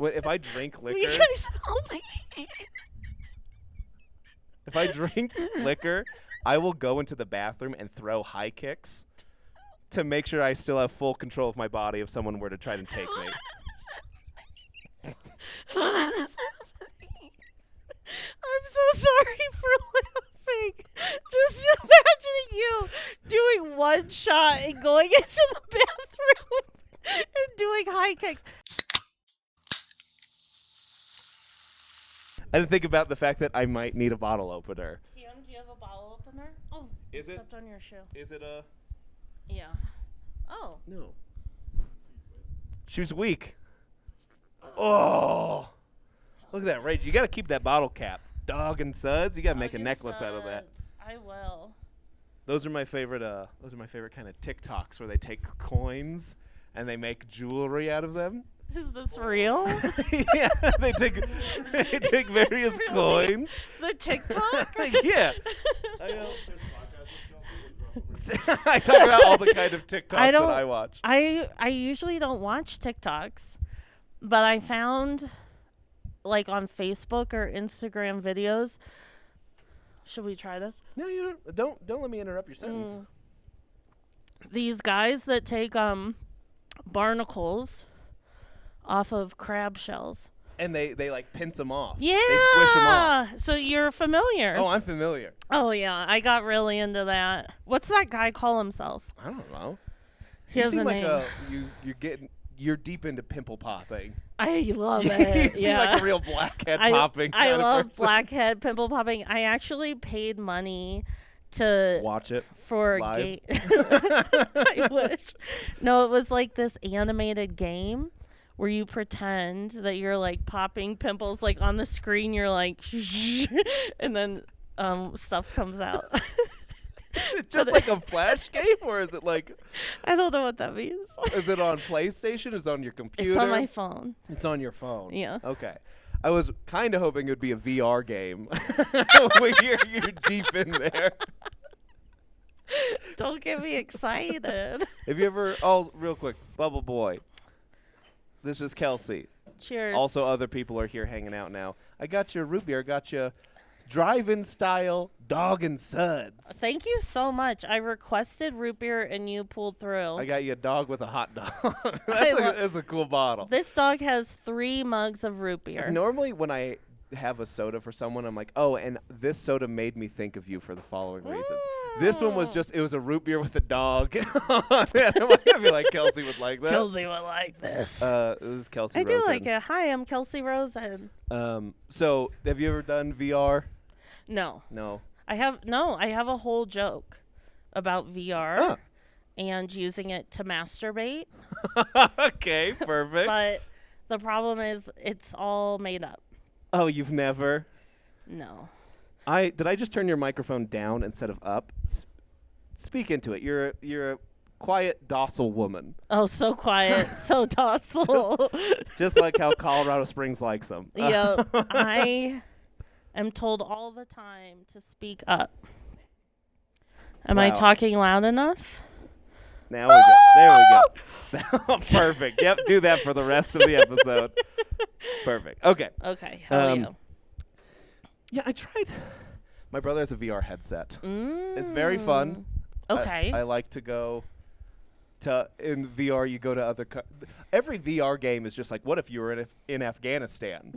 if I drink Will you liquor, guys help me? if I drink liquor, I will go into the bathroom and throw high kicks to make sure I still have full control of my body if someone were to try to take me. What is happening? I'm so sorry for laughing. Just imagining you doing one shot and going into the bathroom and doing high kicks. I didn't think about the fact that I might need a bottle opener. Kim, do you have a bottle opener? Oh, Is it? stepped on your shoe. Is it a? Yeah. Oh. No. She was weak. Oh. Look at that, Rach. You got to keep that bottle cap. Dog and Suds. You got to make a necklace out of that. I will. Those are my favorite. Those are my favorite kind of TikToks where they take coins and they make jewelry out of them. Is this real? Yeah, they take various coins. The TikTok? Yeah. I talk about all the kind of TikToks that I watch. I usually don't watch TikToks, but I found, like, on Facebook or Instagram videos. Should we try this? No, you don't let me interrupt your sentence. These guys that take barnacles off of crab shells. And they like pinch them off. Yeah. They squish them off. So you're familiar. Oh, I'm familiar. Oh, yeah. I got really into that. What's that guy call himself? I don't know. He has a name. You're deep into pimple popping. I love You it. seem like a real blackhead popping I kind of love person. blackhead pimple popping. I actually paid money to watch it for live. a game. I wish. No, it was like this animated game where you pretend that you're like popping pimples, like on the screen. You're like, and then stuff comes out. Is it just like a flash game, or is it like? I don't know what that means. Is it on PlayStation? Is it on your computer? It's on my phone. It's on your phone. Yeah. Okay. I was kind of hoping it would be a VR game where you're deep in there. Don't get me excited. Have you ever? Oh, real quick, Bubble Boy. This is Kelsey. Cheers. Also, other people are here hanging out now. I got you a root beer. I got you drive-in style dog and Suds. Thank you so much. I requested root beer and you pulled through. I got you a dog with a hot dog. That's a cool bottle. This dog has 3 mugs of root beer. Normally, when I have a soda for someone, I'm like, oh, and this soda made me think of you for the following reasons. This one was just, it was a root beer with a dog. I feel like Kelsey would like that. Kelsey would like this. This is Kelsey Rosen. I do like it. Hi, I'm Kelsey Rosen. So, have you ever done VR? No. No. I have a whole joke about VR and using it to masturbate. Okay, perfect. But the problem is it's all made up. Oh, you've never? No. Did I just turn your microphone down instead of up? Speak into it. You're a quiet, docile woman. Oh, so quiet, so docile. Just like how Colorado Springs likes them. Yeah, I am told all the time to speak up. Am I talking loud enough? Now we go. There we go. Perfect. Yep, do that for the rest of the episode. Perfect. Okay. Okay. How are you? Yeah, I tried. My brother has a VR headset. It's very fun. Okay. I like to go to, in VR, you go to other, every VR game is just like, what if you were in Afghanistan?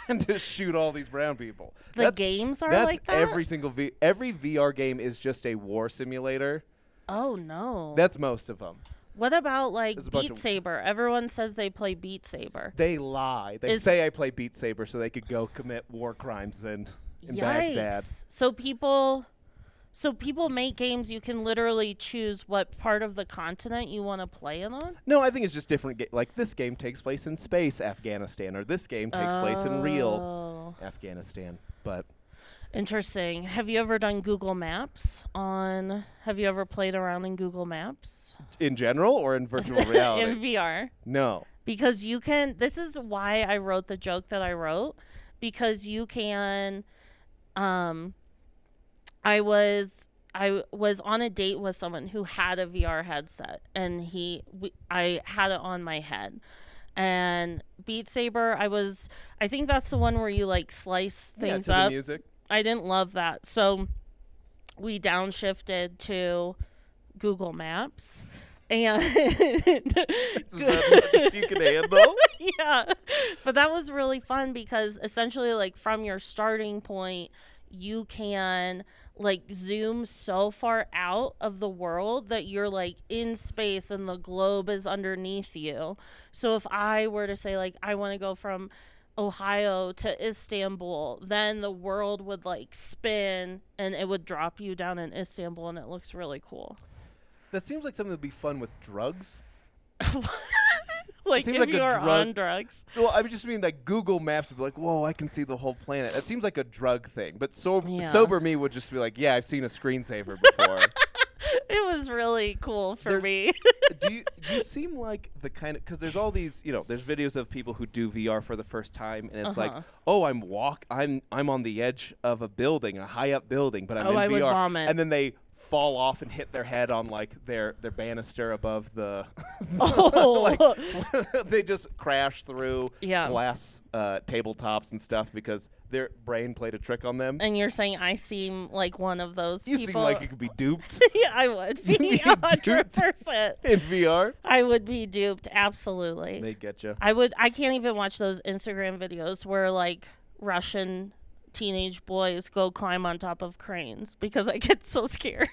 And just shoot all these brown people. Games are that's like that? Every VR game is just a war simulator. Oh, no. That's most of them. What about, like, There's a bunch Beat of- Saber? Everyone says they play Beat Saber. They lie. They say I play Beat Saber so they could go commit war crimes in Baghdad. So people make games. You can literally choose what part of the continent you want to play it on? No, I think it's just different. Like, this game takes place in space Afghanistan, or this game takes place in real Afghanistan. But interesting. Have you ever done Google Maps have you ever played around in Google Maps? In general or in virtual reality? In VR. No. Because you can, this is why I wrote the joke that I wrote, because you can, I was on a date with someone who had a VR headset, and I had it on my head, And Beat Saber, I think that's the one where you like slice things to up. the music. I didn't love that. So we downshifted to Google Maps. And It's as much as you can handle. yeah. But that was really fun because essentially like from your starting point, you can like zoom so far out of the world that you're like in space and the globe is underneath you. So if I were to say like I want to go from Ohio to Istanbul, then the world would like spin and it would drop you down in Istanbul, and it looks really cool. That seems like something that'd be fun with drugs. Like if like you a are drug- on drugs. Well, I just mean like Google Maps would be like, whoa, I can see the whole planet. It seems like a drug thing. But sober me would just be like, yeah, I've seen a screensaver before. It was really cool for me. You seem like the kind of, because there's all these, there's videos of people who do VR for the first time, and it's like, oh, I'm on the edge of a building, a high up building, but I'm in VR. I would vomit. And then they fall off and hit their head on like their banister above the they just crash through glass tabletops and stuff because their brain played a trick on them. And you're saying I seem like one of those you people? Seem like you could be duped. Yeah, I would be 100% in VR. I would be duped, absolutely. They get you. I can't even watch those Instagram videos where like Russian teenage boys go climb on top of cranes because I get so scared.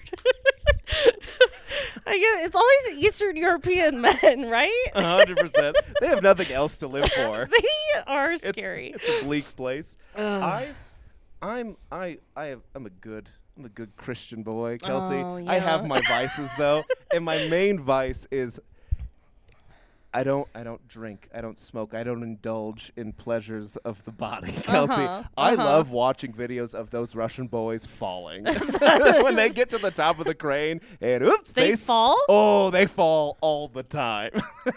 It's always Eastern European men, right? 100%. They have nothing else to live for. They are scary. It's a bleak place. I'm a good Christian boy, Kelsey. Oh, yeah. I have my vices though, and my main vice is I don't drink, I don't smoke, I don't indulge in pleasures of the body, Kelsey. I love watching videos of those Russian boys falling. When they get to the top of the crane and oops, they fall? Oh, they fall all the time.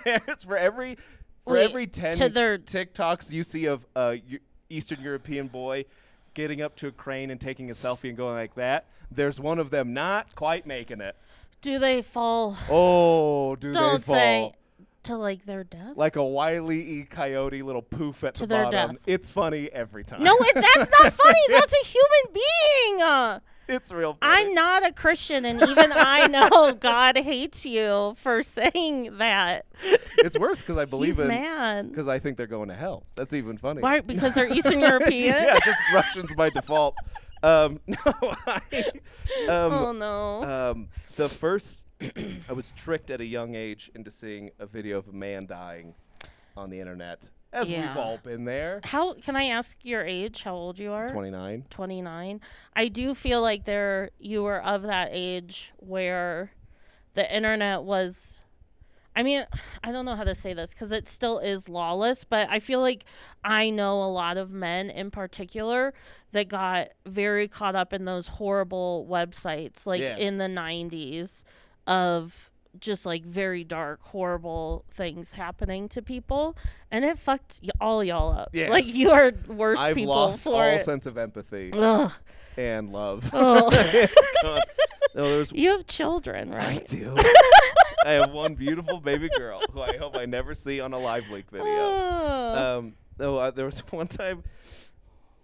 It's for every 10 TikToks you see of Eastern European boy getting up to a crane and taking a selfie and going like that, there's one of them not quite making it. Do they fall? Oh, do they fall? Don't say to like their death? Like a Wile E. Coyote little poof at the their bottom. death. It's funny every time. No, that's not funny. That's a human being. It's real funny. I'm not a Christian, and even I know God hates you for saying that. It's worse because I believe He's mad. because I think they're going to hell. That's even funny. Why? Because they're Eastern European? Yeah, just Russians by default. Oh no. The first, I was tricked at a young age into seeing a video of a man dying on the internet. As we've all been there. How can I ask your age? How old you are? 29. 29. I do feel like you were of that age where the internet was. I mean, I don't know how to say this because it still is lawless, but I feel like I know a lot of men in particular that got very caught up in those horrible websites, like in the 90s, of just like very dark, horrible things happening to people, and it fucked all y'all up. Yeah. Like you are worse I've people lost for all it. sense of empathy and love. Oh. You have children, right? I do. I have one beautiful baby girl who I hope I never see on a live leak video. There was one time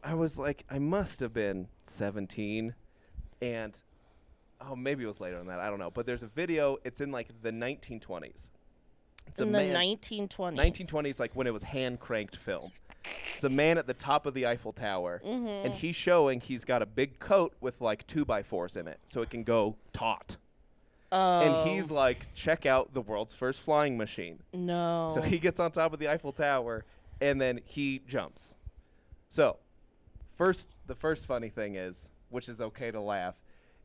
I was like, I must have been 17, and maybe it was later than that. I don't know. But there's a video. It's in like the 1920s. It's in the 1920s. 1920s, like when it was hand-cranked film. It's a man at the top of the Eiffel Tower, and he's showing he's got a big coat with like 2x4s in it, so it can go taut. Oh. And he's like, check out the world's first flying machine. No. So he gets on top of the Eiffel Tower, and then he jumps. So the first funny thing is, which is okay to laugh,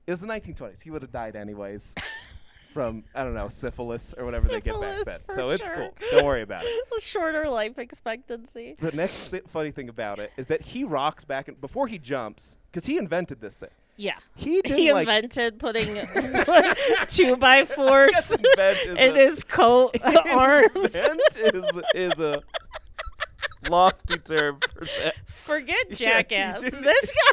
it was the 1920s. He would have died anyways from, I don't know, syphilis or whatever they get back then. So it's cool. Don't worry about it. A shorter life expectancy. The next funny thing about it is that he rocks back and before he jumps, because he invented this thing. Yeah. He invented putting 2x4s in his coat arms. Is a lofty term for that. Forget jackass. This guy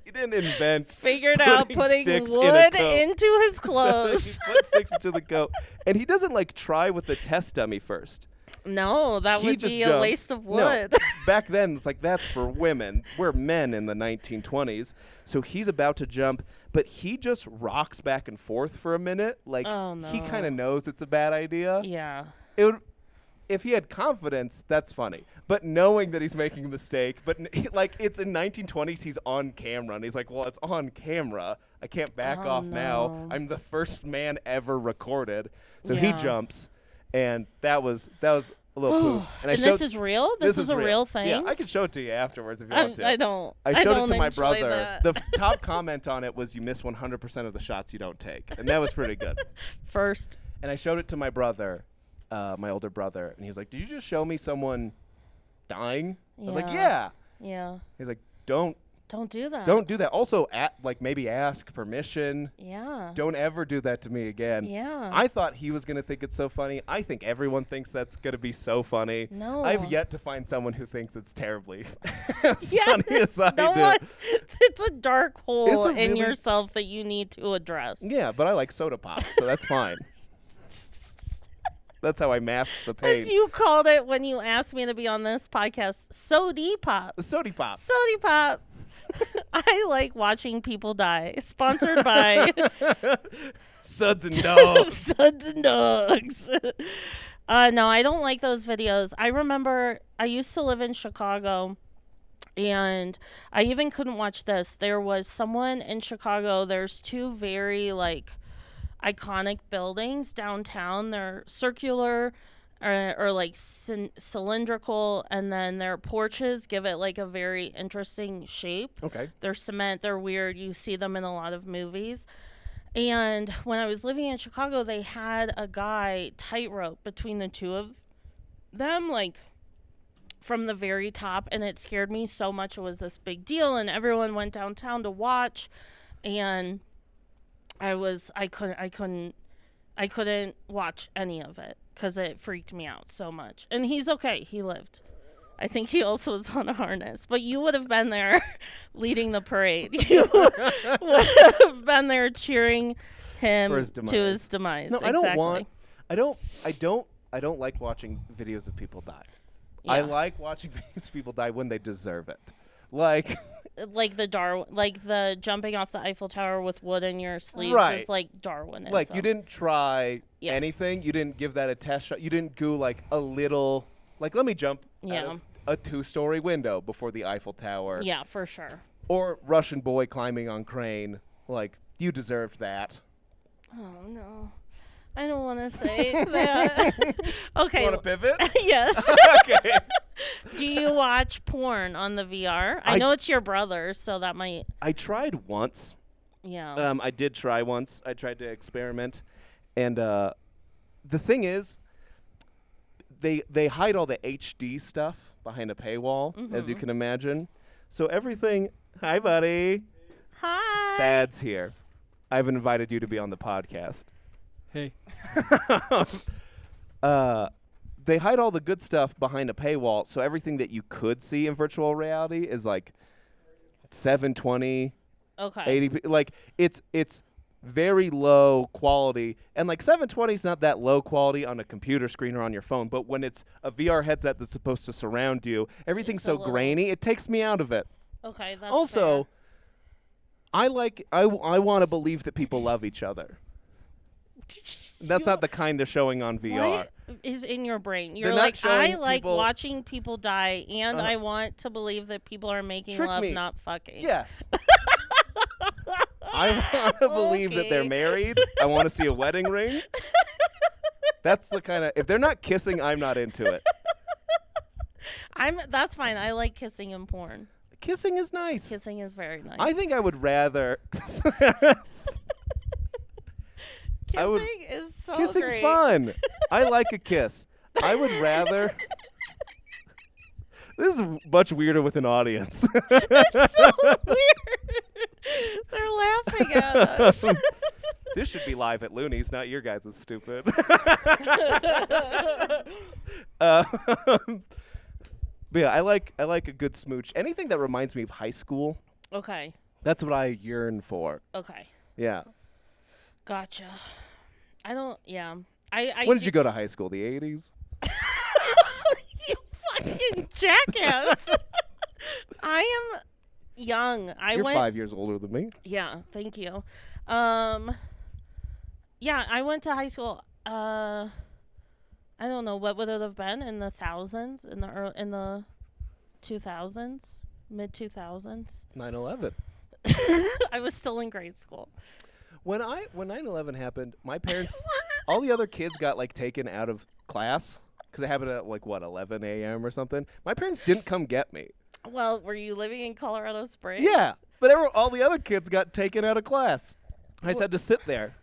didn't invent. Figured out putting wood into his clothes. So he put sticks into the coat, and he doesn't like try with the test dummy first. No, that He would just be a jumps. waste of No, wood. back then, it's like, that's for women. We're men in the 1920s. So he's about to jump, but he just rocks back and forth for a minute. Like, Oh, no. he kind of knows it's a bad idea. Yeah. It would, if he had confidence, that's funny. But knowing that he's making a mistake, but like, it's in 1920s, he's on camera, and he's like, well, it's on camera. I can't back Oh, off now. no. I'm the first man ever recorded. So he Yeah. jumps, and that was a little poop. And I this showed- is real? This is a real thing? Yeah, I can show it to you afterwards if you want to. I don't. I showed don't it to my enjoy brother. that. The top comment on it was, you miss 100% of the shots you don't take. And that was pretty good. First. And I showed it to my brother, my older brother, and he was like, did you just show me someone dying? I was like, yeah. Yeah. He's like, don't do that. do that. Also, maybe ask permission. Yeah. Don't ever do that to me again. Yeah. I thought he was going to think it's so funny. I think everyone thinks that's going to be so funny. No. I've yet to find someone who thinks it's terribly as funny as I no do. one, it's a dark hole It's a in really- yourself that you need to address. Yeah, but I like soda pop, so that's fine. That's how I mask the pain. As you called it when you asked me to be on this podcast, Sody Pop. Sody pop. Sody Pop. I like watching people die. Sponsored by Suds and dogs. Suds and Dogs. No, I don't like those videos. I remember I used to live in Chicago, and I even couldn't watch this. There was someone in Chicago. There's two very iconic buildings downtown. They're circular or cylindrical, and then their porches give it a very interesting shape. Okay. They're cement. They're weird. You see them in a lot of movies. And when I was living in Chicago, they had a guy tightrope between the two of them, from the very top, and it scared me so much. It was this big deal, and everyone went downtown to watch, and I couldn't watch any of it because it freaked me out so much. And he's okay. He lived. I think he also was on a harness. But you would have been there leading the parade. You would have been there cheering him For his to demise. his demise. No, Exactly. I don't like watching videos of people die. I Yeah. like watching videos of people die when they deserve it. Like the jumping off the Eiffel Tower with wood in your sleeves Right. is like Darwinism. you didn't try Yeah. anything. You didn't give that a test shot. You didn't go a little let me jump Yeah. out of a 2-story window before the Eiffel Tower. Yeah, for sure. Or Russian boy climbing on crane. You deserved that. Oh no, I don't want to say that. Okay. Want to pivot? Yes. Okay. Do you watch porn on the VR? I know it's your brother, so that might. I tried once. Yeah. I did try once. I tried to experiment, and the thing is, they hide all the HD stuff behind a paywall, as you can imagine. So everything. Hi, buddy. Hi. Thad's here. I've invited you to be on the podcast. Hey. They hide all the good stuff behind a paywall, so everything that you could see in virtual reality is 720. Okay. 80 it's very low quality, and 720 is not that low quality on a computer screen or on your phone, but when it's a VR headset that's supposed to surround you, everything's It's a so little- grainy, it takes me out of it. Okay. That's Also, fair. I want to believe that people love each other. That's not the kind they're showing on VR. What is in your brain? You're They're not like, I showing like people- watching people die, and Uh-huh. I want to believe that people are making Trick love, me. not fucking. Yes. I want to believe that they're Okay. married. I want to see a wedding ring. That's the kind of, if they're not kissing, I'm not into it. That's fine. I like kissing in porn. Kissing is nice. Kissing is very nice. I think I would rather. Kissing I would- is so Kissing's great. fun. I like a kiss. I would rather. This is much weirder with an audience. It's so weird. They're laughing at us. This should be live at Looney's, not your guys' is stupid. But yeah, I like a good smooch. Anything that reminds me of high school, Okay. that's what I yearn for. Okay. Yeah. Gotcha. I don't. Yeah. I When did you go to high school? The 80s? fucking jackass. I am young. You're 5 years older than me. Yeah, thank you. Yeah, I went to high school. I don't know what would it have been in the thousands, in the 2000s, mid 2000s. 9/11. I was still in grade school. When 9/11 happened, my parents, all the other kids got like taken out of class because it happened at like 11 a.m. or something. My parents didn't come get me. Well, were you living in Colorado Springs? Yeah, but all the other kids got taken out of class. I just had to sit there.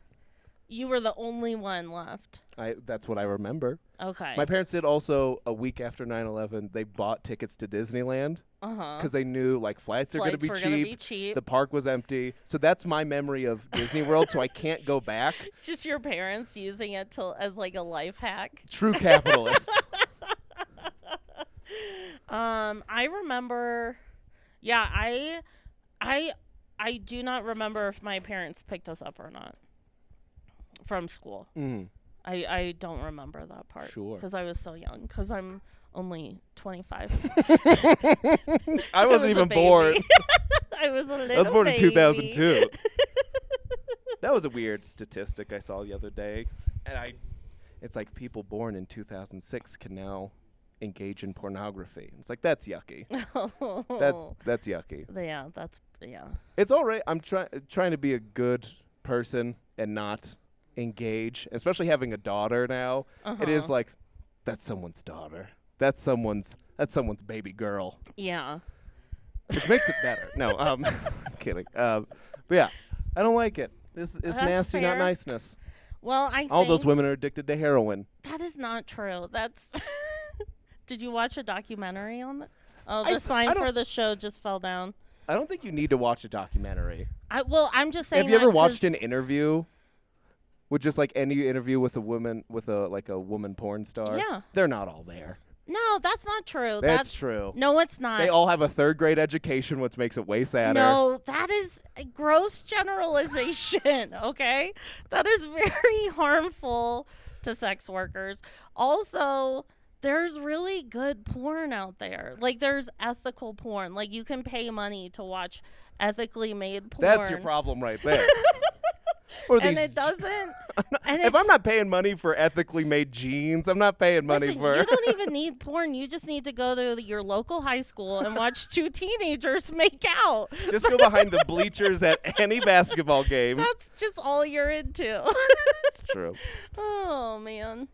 You were the only one left. That's what I remember. Okay. My parents did also a week after 9/11. They bought tickets to Disneyland because they knew like flights are going to be cheap. The park was empty. So that's my memory of Disney World. So I can't go back. It's just your parents using it as like a life hack. True capitalists. I remember. Yeah, I do not remember if my parents picked us up or not from school. I don't remember that part. Sure. Because I was so young. Because I'm only 25. I wasn't even born. I was a little I was born baby. in 2002. That was a weird statistic I saw the other day. And it's like people born in 2006 can now engage in pornography. It's like, that's yucky. That's yucky. Yeah. It's all right. I'm trying to be a good person and not engage, especially having a daughter now. It is like, that's someone's daughter. That's someone's baby girl. Yeah. Which makes it better. No, I'm kidding. But yeah, I don't like it. It's nasty, fair. not niceness. Well, all those women are addicted to heroin. That is not true. That's. Did you watch a documentary on that? Oh, the sign for the show just fell down. I don't think you need to watch a documentary. I'm just saying. Have you ever watched an interview? With just like any interview with a woman, with a woman porn star? Yeah. They're not all there. No, that's not true. That's true. No, it's not. They all have a third grade education, which makes it way sadder. No, that is a gross generalization, okay? That is very harmful to sex workers. Also, there's really good porn out there. Like, there's ethical porn. Like, you can pay money to watch ethically made porn. That's your problem right there. And it doesn't. If I'm not paying money for ethically made jeans, I'm not paying money for. You don't even need porn. You just need to go to your local high school and watch two teenagers make out. Just go behind the bleachers at any basketball game. That's just all you're into. It's true. Oh, man.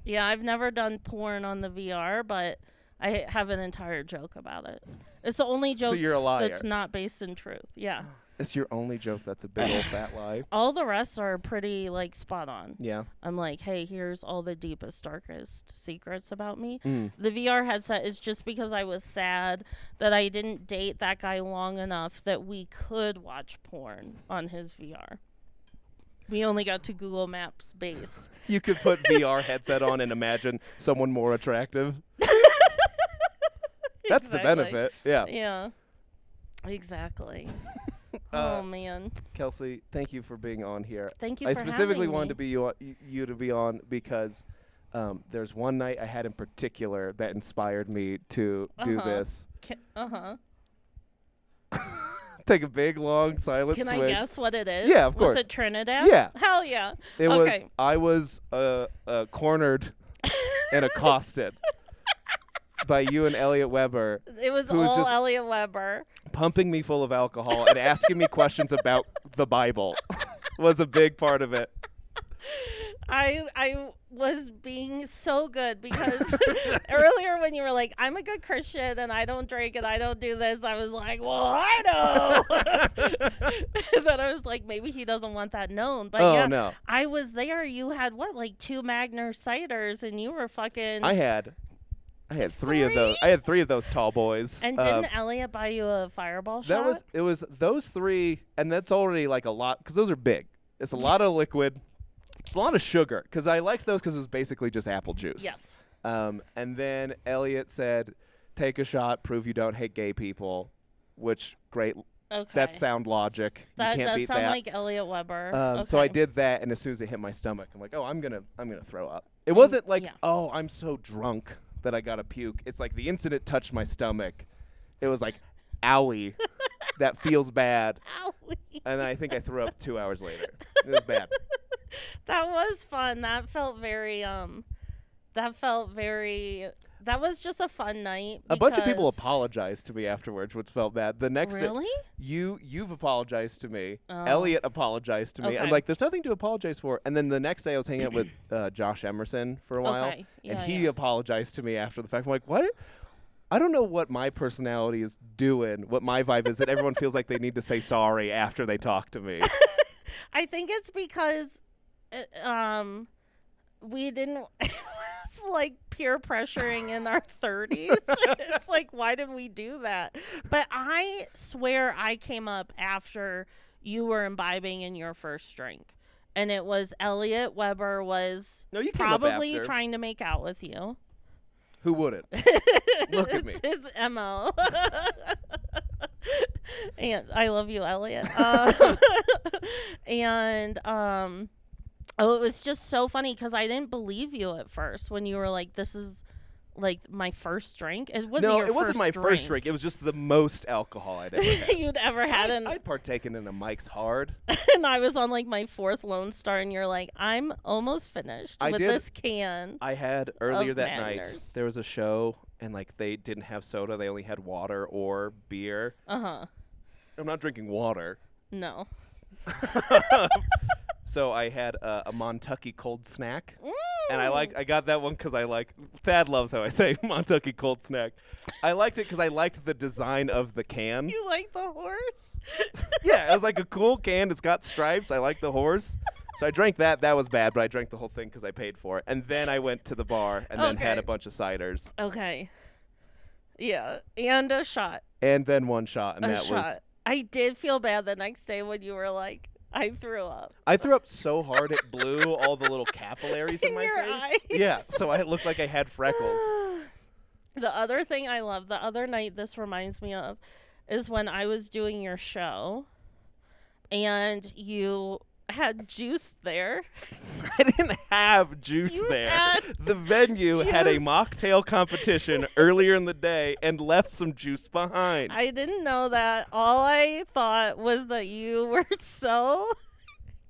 Yeah, I've never done porn on the VR, but I have an entire joke about it. It's the only joke you're a liar. That's not based in truth. Yeah. It's your only joke that's a big old fat lie. All the rest are pretty, like, spot on. Yeah. I'm like, hey, here's all the deepest, darkest secrets about me. Mm. The VR headset is just because I was sad that I didn't date that guy long enough that we could watch porn on his VR. We only got to Google Maps base. You could put VR headset on and imagine someone more attractive. That's Exactly. the benefit. Yeah. Yeah. Exactly. Oh, man. Kelsey, thank you for being on here. Thank you I for specifically having wanted me. to be you to be on because there's one night I had in particular that inspired me to do this. Take a big, long, silent Can swig. I guess what it is? Yeah, of course. Was it Trinidad? Yeah. Hell yeah. It Okay. was. I was cornered and accosted by you and Elliot Weber, It was who was all just Elliot Weber. pumping me full of alcohol and asking me questions about the Bible. Was a big part of it. I was being so good because earlier when you were like, I'm a good Christian and I don't drink and I don't do this, I was like, well, I know. Then I was like, maybe he doesn't want that known. But yeah, no. I was there. You had what, like 2 Magner ciders and you were fucking. I had 3 of those. I had 3 of those tall boys. And didn't Elliot buy you a fireball shot? It was those 3, and that's already like a lot because those are big. It's a lot of liquid. It's a lot of sugar because I liked those because it was basically just apple juice. Yes. And then Elliot said, "Take a shot, prove you don't hate gay people," which great. Okay. That's sound logic. That you can't does beat sound that. like Elliot Weber. So I Okay. did that, and as soon as it hit my stomach, I'm like, "Oh, I'm gonna throw up." It wasn't like, yeah. "Oh, I'm so drunk that I gotta puke. It's like the instant it touched my stomach, it was like, owie, that feels bad. Owie. And I think I threw up 2 hours later. It was bad. That was fun. That was just a fun night. A bunch of people apologized to me afterwards, which felt bad. The next Really? you've apologized to me. Oh. Elliot apologized to me. Okay. I'm like, there's nothing to apologize for. And then the next day I was hanging out with Josh Emerson for a while, Okay. and Yeah, he yeah. apologized to me after the fact. I'm like, what? I don't know what my personality is doing, what my vibe is, that everyone feels like they need to say sorry after they talk to me. I think it's because we didn't it was like peer pressuring in our 30s. It's like, why did we do that? But I swear I came up after you were imbibing in your first drink. And it was Elliot Weber was No, you came up probably after. trying to make out with you. Who wouldn't? Look at me. It's his MO. And I love you, Elliot. Oh, it was just so funny because I didn't believe you at first when you were like, "This is like my first drink." It wasn't No, your it wasn't first my drink. first drink. It was just the most alcohol I'd ever had. You'd ever had. I'd partaken in a Mike's Hard. And I was on like my 4th Lone Star, and you're like, "I'm almost finished with this can." I had earlier that night, Magners. there was a show, and like they didn't have soda. They only had water or beer. Uh-huh. I'm not drinking water. No. So I had a Montucky cold snack. And Mm. I got that one because I like, Thad loves how I say Montucky cold snack. I liked it because I liked the design of the can. You like the horse? Yeah, it was like a cool can. It's got stripes. I like the horse. So I drank that. That was bad, but I drank the whole thing because I paid for it. And then I went to the bar and then had Okay. a bunch of ciders. Okay. Yeah, and a shot. And then one shot, and A that shot. was... I did feel bad the next day when you were like, I threw up. I threw up so hard it blew all the little capillaries in In my your face. eyes. Yeah, so I looked like I had freckles. The other thing I love, the other night this reminds me of, is when I was doing your show and you had juice there. I didn't have juice You there. had The venue had a juice. mocktail competition earlier in the day and left some juice behind. I didn't know that. All I thought was that you were so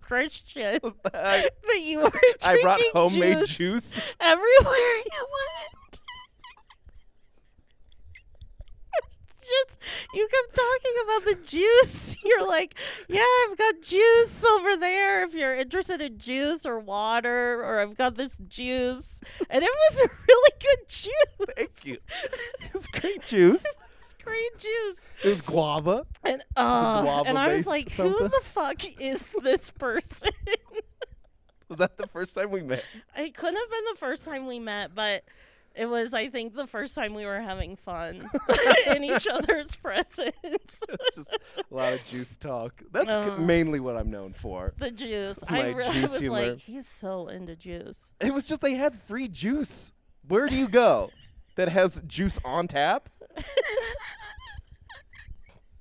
Christian I that you were drinking brought homemade juice juice. everywhere you went. It's just, you kept talking about the juice. You're like, yeah, I've got juice over there if you're interested in juice or water, or I've got this juice. And it was a really good juice. Thank you. It was great juice. It's great juice. It was guava. And a and I was guava-based like, something. who the fuck is this person? Was that the first time we met? It couldn't have been the first time we met, but it was, I think, the first time we were having fun in each other's presence. It's just a lot of juice talk. That's Oh. mainly what I'm known for. The juice. It's my I juice was humor. like, he's so into juice. It was just they had free juice. Where do you go that has juice on tap?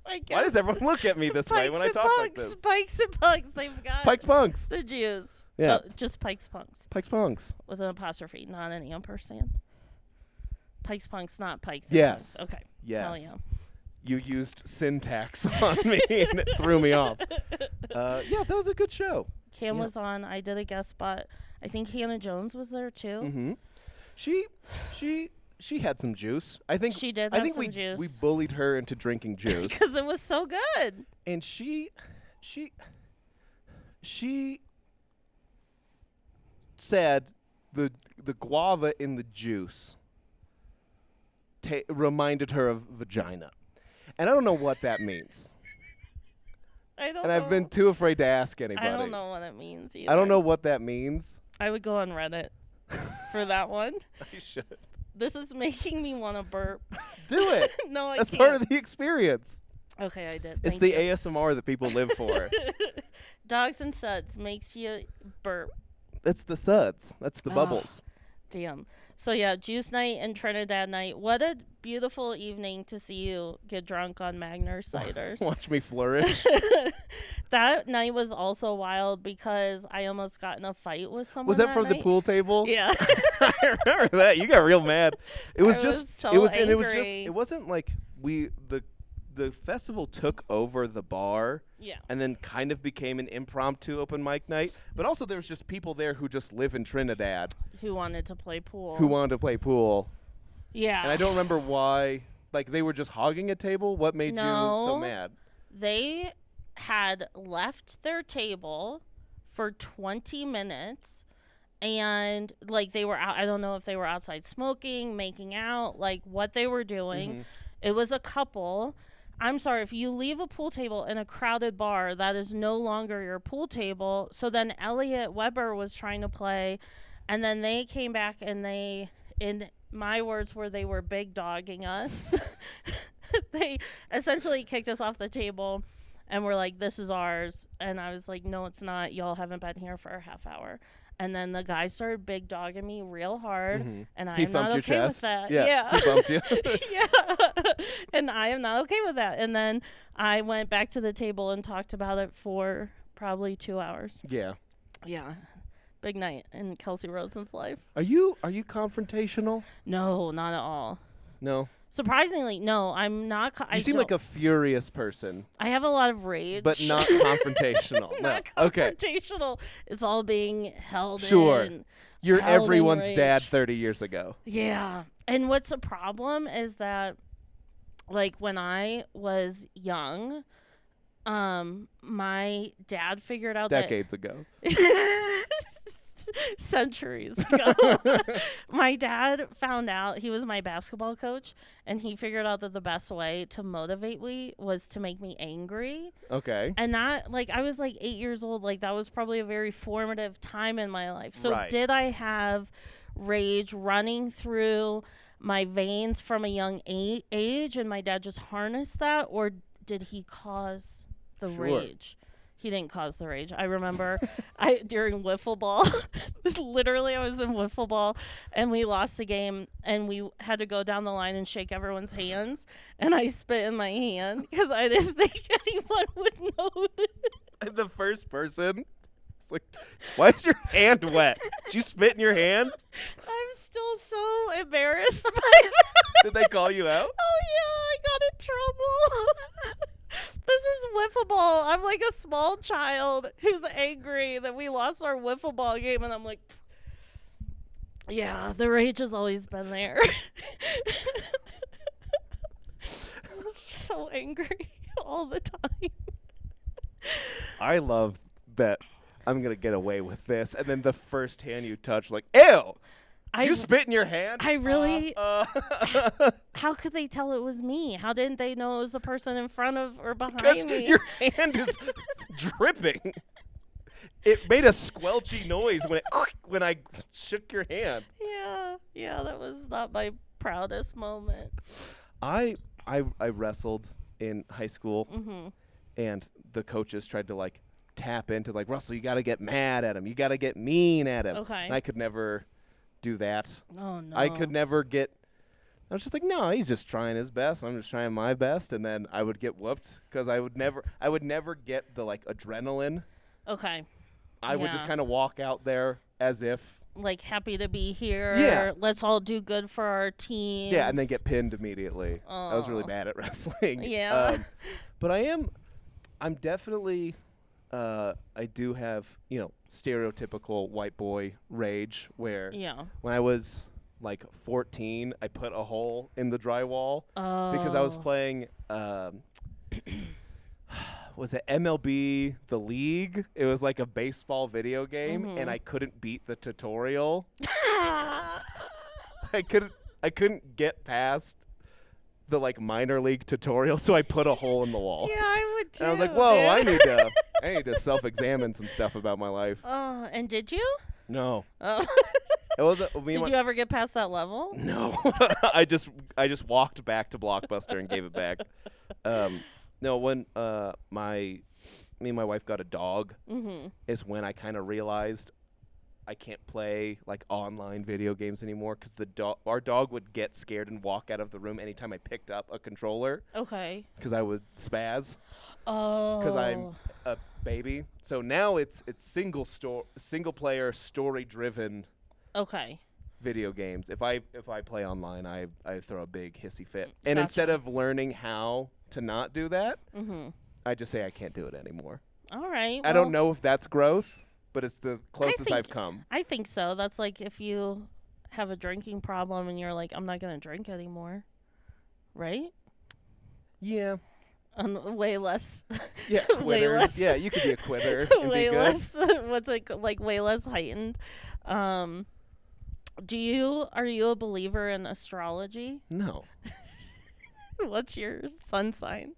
I guess. Why does everyone look at me this way when I Pikes and talk like Punks, this? Pikes and Punks. They've got Pikes Punks. the juice. Yeah. Just Pikes Punks Pikes Punks. with an apostrophe, not an ampersand. Pikes Punks, not Pikes. Yes. And Punks. Okay. Yes. Hell yeah. You used syntax on me and it threw me off. Yeah, that was a good show. Cam Yeah. was on. I did a guest spot. I think Hannah Jones was there too. Mm-hmm. She had some juice. I think She did I have think some we juice. we bullied her into drinking juice. Because it was so good. And she said the guava in the juice reminded her of vagina. And I don't know what that means. I don't And know. I've been too afraid to ask anybody. I don't know what it means either. I don't know what that means. I would go on Reddit for that one. I should. This is making me want to burp. Do it. No, I That's can't. part of the experience. Okay, I did. It's Thank the you. ASMR that people live for. Dogs and Suds makes you burp. That's the suds. That's the bubbles. Damn. So yeah, juice night and Trinidad night. What a beautiful evening to see you get drunk on Magner ciders. Watch me flourish. That night was also wild because I almost got in a fight with someone. Was that from the night. pool table? Yeah. I remember that. You got real mad. It was I just was so it was and it was just angry. it wasn't like the festival took over the bar Yeah. and then kind of became an impromptu open mic night, but also there was just people there who just live in Trinidad Who wanted to play pool. who wanted to play pool. Yeah. And I don't remember why, like they were just hogging a table. What made you so No. mad? They had left their table for 20 minutes and like they were out. I don't know if they were outside smoking, making out, like what they were doing. Mhm. It was a couple. I'm sorry, if you leave a pool table in a crowded bar, that is no longer your pool table. So then Elliot Weber was trying to play, and then they came back and they, in my words, were they were big dogging us. They essentially kicked us off the table and were like, this is ours. And I was like, no, it's not. Y'all haven't been here for a half hour. And then the guy started big dogging me real hard, Mhm. and I He am not thumped your okay chest. with that. Yeah, he bumped you. Yeah. And I am not okay with that. And then I went back to the table and talked about it for probably 2 hours. Yeah. Yeah. Big night in Kelsey Rosen's life. Are you confrontational? No, not at all. No. Surprisingly, no, I'm not. You seem like a furious person, I have a lot of rage. but not confrontational. Not No. Okay. confrontational. It's all being held Sure. in. You're held in everyone's dad rage. 30 years ago. Yeah. And what's a problem is that, like, when I was young, my dad figured out Decades ago. that centuries ago, my dad found out, he was my basketball coach, and he figured out that the best way to motivate me was to make me angry. Okay. And that, like, I was like 8 years old. Like, that was probably a very formative time in my life. So Right. did I have rage running through my veins from a young age, and my dad just harnessed that, or did he cause the Sure. rage? He didn't cause the rage. I remember during wiffle ball, literally I was in wiffle ball and we lost the game and we had to go down the line and shake everyone's hands, and I spit in my hand because I didn't think anyone would notice. The first person. It's like, why is your hand wet? Did you spit in your hand? I'm still so embarrassed by that. Did they call you out? Oh yeah, I got in trouble. This is wiffle ball. I'm like a small child who's angry that we lost our wiffle ball game, and I'm like, yeah, the rage has always been there. So angry all the time. I love that I'm going to get away with this. And then the first hand you touch, like, ew! Did you spit in your hand? I really. Because How could they tell it was me? How didn't they know it was the person in front of or behind me? your hand is dripping. It made a squelchy noise when I shook your hand. Yeah, that was not my proudest moment. I wrestled in high school, Mm-hmm. and the coaches tried to, like, tap into, like, Russell, you got to get mad at him. You got to get mean at him. Okay. And I could never do that. Oh no. I could never get. I was just like, no, he's just trying his best. I'm just trying my best, and then I would get whooped because I would never get the, like, adrenaline. Okay. I would just Yeah. kind of walk out there as if, Like, happy to be here. Yeah. Let's all do good for our team. yeah, and then get pinned immediately. I was really Aw. bad at wrestling. Yeah. But I'm definitely, I do have, stereotypical white boy rage where Yeah. when I was like 14, I put a hole in the drywall because I was Oh. playing, was it MLB The League? It was like a baseball video game, Mhm. and I couldn't beat the tutorial. I couldn't get past the, like, minor league tutorial, so I put a hole in the wall. Yeah, I would too. And I was like, whoa, man. I need to self-examine some stuff about my life. Oh, and did you? No. Oh. It was Did you ever get past that level? No. I just walked back to Blockbuster and gave it back. No, when me and my wife got a dog Mm-hmm. is when I kind of realized I can't play like online video games anymore because our dog would get scared and walk out of the room anytime I picked up a controller. Okay. Because I would spaz. Oh. Because I'm a baby. So now it's single player story driven. Okay. Video games. If I play online, I throw a big hissy fit. And Gotcha. instead of learning how to not do that, Mm-hmm. I just say I can't do it anymore. All right. I don't know if that's growth, but it's the closest I've come. I think so. That's like if you have a drinking problem and you're like, I'm not going to drink anymore. Right? Yeah. Way less. Yeah, way quitter. less. Yeah, you could be a quitter and way be good. less. What's it like? Way less heightened. Are you a believer in astrology? No. What's your sun sign?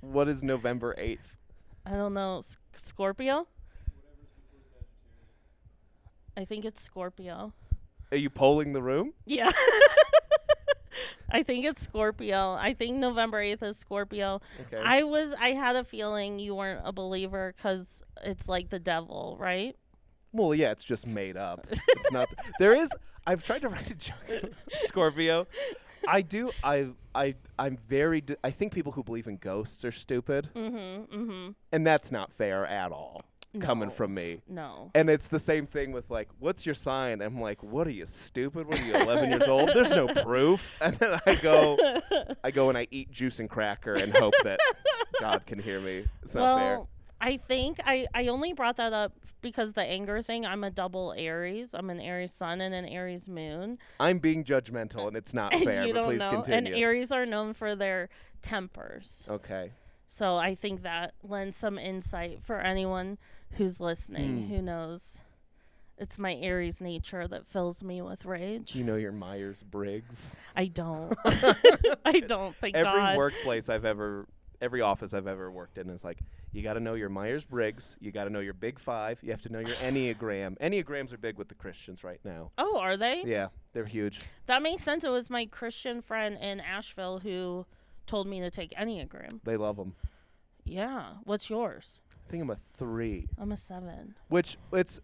What is November 8th? I don't know. Scorpio? I think it's Scorpio. Are you polling the room? Yeah. I think it's Scorpio. I think November 8th is Scorpio. Okay. I had a feeling you weren't a believer because it's like the devil, right? Well, yeah, it's just made up. It's not. There is. I've tried to write a joke. Scorpio. I do. I'm very. I think people who believe in ghosts are stupid. Mm-hmm. Mm-hmm. And that's not fair at all. No. Coming from me. No. And it's the same thing with like, what's your sign? I'm like, what are you, stupid? What are you, 11 years old? There's no proof. And then I go and I eat juice and cracker and hope that God can hear me. It's not fair. I think I only brought that up because the anger thing. I'm a double Aries. I'm an Aries sun and an Aries moon. I'm being judgmental and it's not fair, You but don't please know. continue. And Aries are known for their tempers. Okay. So I think that lends some insight for anyone who's listening who knows. It's my Aries nature that fills me with rage. You know your Myers-Briggs? I don't. I don't, thank Every God. workplace every office I've ever worked in is like, you got to know your Myers-Briggs, you got to know your Big Five, you have to know your Enneagram. Enneagrams are big with the Christians right now. Oh, are they? Yeah, they're huge. That makes sense. It was my Christian friend in Asheville who told me to take Enneagram. They love them. Yeah. What's yours? I think I'm a 3. I'm a 7. Which it's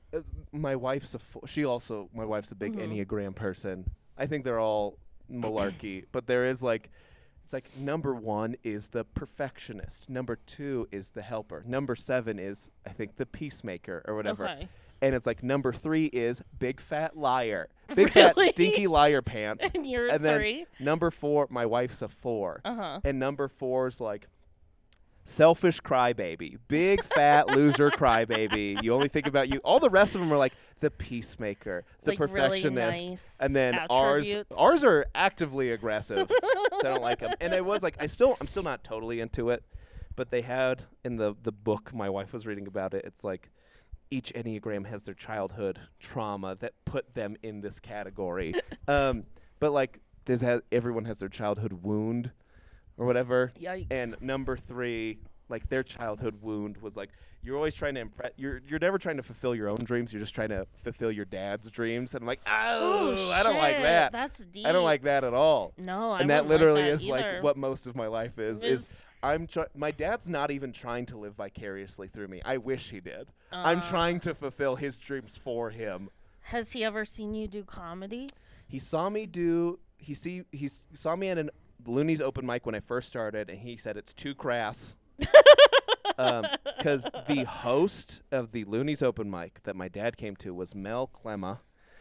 my wife's my wife's a big Enneagram person. I think they're all malarkey, but there is like, it's like number 1 is the perfectionist, number 2 is the helper, number 7 is I think the peacemaker or whatever. Okay. And it's like number 3 is big fat liar, big fat stinky liar pants. And you're and 3. then number 4, my wife's a 4, Uh-huh. and number 4 is like selfish crybaby, big fat loser crybaby. You only think about you. All the rest of them are like the peacemaker, the Like perfectionist, really nice and then attributes. ours are actively aggressive. So I don't like them. And it was like I'm still not totally into it, but they had in the book my wife was reading about it. It's like each Enneagram has their childhood trauma that put them in this category. But like everyone has their childhood wound. Or whatever. Yikes. And number 3, like their childhood wound was like you're always trying to impress. You're never trying to fulfill your own dreams. You're just trying to fulfill your dad's dreams. And I'm like, oh, I don't like shit. that. That's deep. I don't like that at all. No, I and that wouldn't literally like that is either. like what most of my life is my dad's not even trying to live vicariously through me. I wish he did. I'm trying to fulfill his dreams for him. Has he ever seen you do comedy? He saw me at an Looney's open mic when I first started, and he said it's too crass. Because the host of the Looney's open mic that my dad came to was Mel Clemma.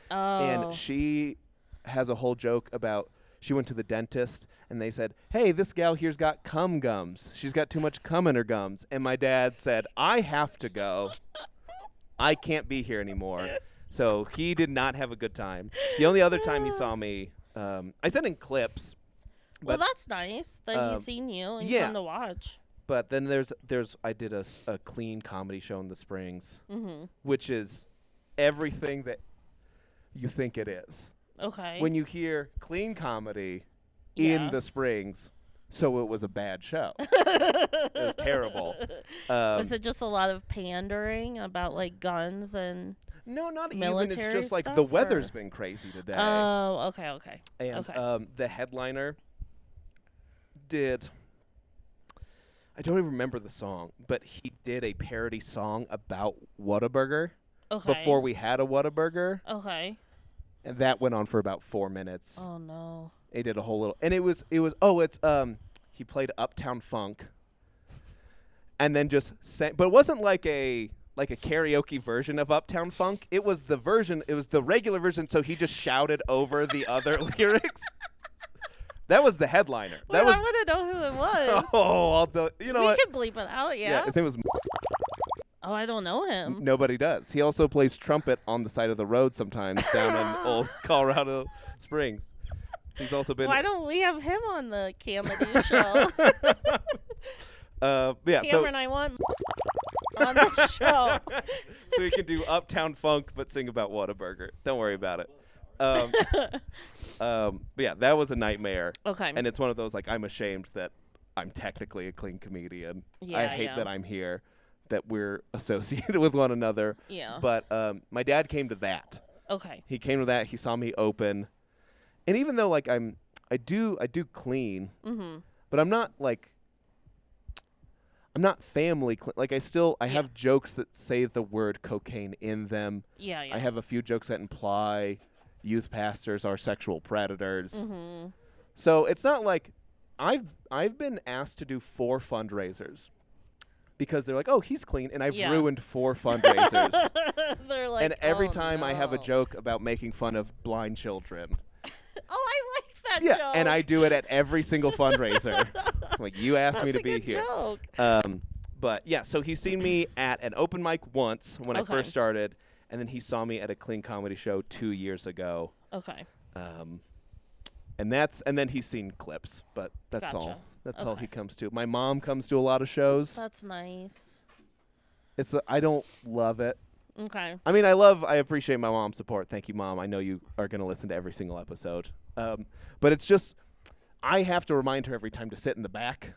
Oh. And she has a whole joke about she went to the dentist, and they said, hey, this gal here's got cum gums. She's got too much cum in her gums. And my dad said, I have to go. I can't be here anymore. So he did not have a good time. The only other time he saw me, I sent in clips. Well, that's nice that he's seen you and come to watch. But then I did a clean comedy show in the Springs, which is everything that you think it is. Okay. When you hear clean comedy in the Springs, so it was a bad show. It was terrible. Was it just a lot of pandering about like guns and no, not military even. It's just like stuff, the weather's or? been crazy today. Oh, okay. And the headliner did. I don't even remember the song, but he did a parody song about Whataburger. before we had a Whataburger. Okay. And that went on for about 4 minutes. Oh no. He did a whole little, and he played Uptown Funk, and then just sang, but it wasn't like a karaoke version of Uptown Funk. It was the regular version. So he just shouted over the other lyrics. That was the headliner. Wait, I want to know who it was. Oh, I'll tell you. Know we what? can bleep it out. Yeah. His name was. Oh, I don't know him. Nobody does. He also plays trumpet on the side of the road sometimes down in old Colorado Springs. He's also been. Why don't we have him on the comedy show? Yeah. Cameron, I want on the show. So he can do Uptown Funk, but sing about Whataburger. Don't worry about it. But yeah, that was a nightmare. Okay. And it's one of those, like, I'm ashamed that I'm technically a clean comedian. Yeah, I hate that I'm here, that we're associated with one another. Yeah. But my dad came to that. Okay. He came to that. He saw me open. And even though, like, I do clean, but I'm not, like, I'm not family clean. Like, I have jokes that say the word cocaine in them. Yeah. I have a few jokes that imply youth pastors are sexual predators. So it's not like I've been asked to do 4 fundraisers because they're like, oh, he's clean, and I've ruined 4 fundraisers. They're like, and every time I have a joke about making fun of blind children. Oh, I like that Yeah, joke. and I do it at every single fundraiser. I'm like, you asked me to be here. Joke. But yeah, so he's seen me at an open mic once when I first started, and then he saw me at a clean comedy show 2 years ago. Okay. And then he's seen clips, but that's Gotcha. all. That's all he comes to. My mom comes to a lot of shows. That's nice. I don't love it. Okay. I mean, I appreciate my mom's support. Thank you, Mom. I know you are going to listen to every single episode. But it's just, I have to remind her every time to sit in the back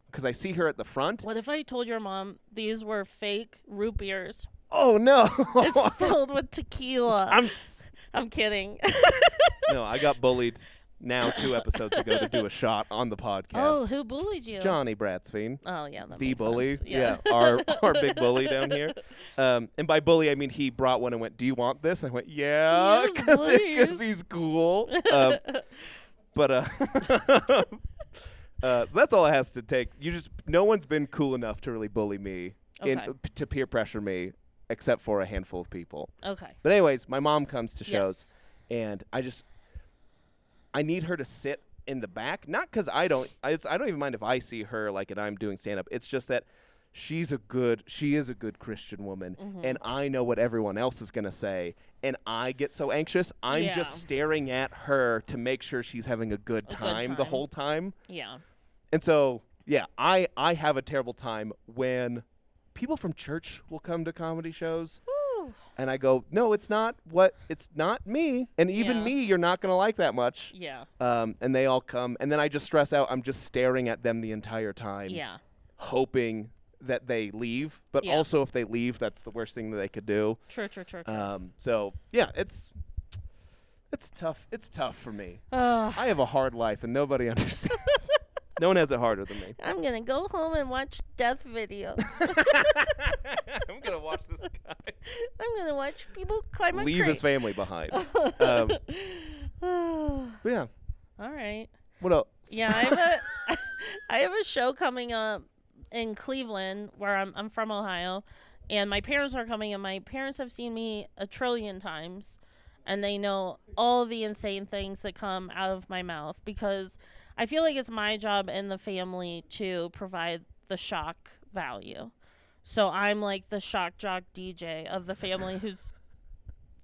because I see her at the front. What if I told your mom these were fake root beers? Oh, no. It's filled with tequila. I'm kidding. No, I got bullied now 2 episodes ago to do a shot on the podcast. Oh, who bullied you? Johnny Bratsveen. Oh, yeah. That The makes bully. sense. Yeah. Our big bully down here. And by bully, I mean he brought one and went, do you want this? And I went, yeah, Yes, because please. he's cool. So that's all it has to take. No one's been cool enough to really bully me, to peer pressure me, except for a handful of people. Okay. But anyways, my mom comes to shows, and I need her to sit in the back. Not because I don't even mind if I see her like and I'm doing stand up. It's just that she is a good Christian woman, and I know what everyone else is gonna say, and I get so anxious. I'm just staring at her to make sure she's having a good time the whole time. Yeah. And so I have a terrible time when people from church will come to comedy shows. And I go, no, it's not me. And even me, you're not going to like that much. Yeah. And they all come. And then I just stress out. I'm just staring at them the entire time. Yeah. Hoping that they leave. But also if they leave, that's the worst thing that they could do. True. So, yeah, it's tough. It's tough for me. I have a hard life, and nobody understands. No one has it harder than me. I'm going to go home and watch death videos. I'm going to watch this guy. I'm going to watch people climb a crate. Leave his family behind. Yeah. All right. What else? Yeah, I have a show coming up in Cleveland where I'm from Ohio, and my parents are coming, and my parents have seen me a trillion times, and they know all the insane things that come out of my mouth because I feel like it's my job in the family to provide the shock value. So I'm like the shock jock DJ of the family who's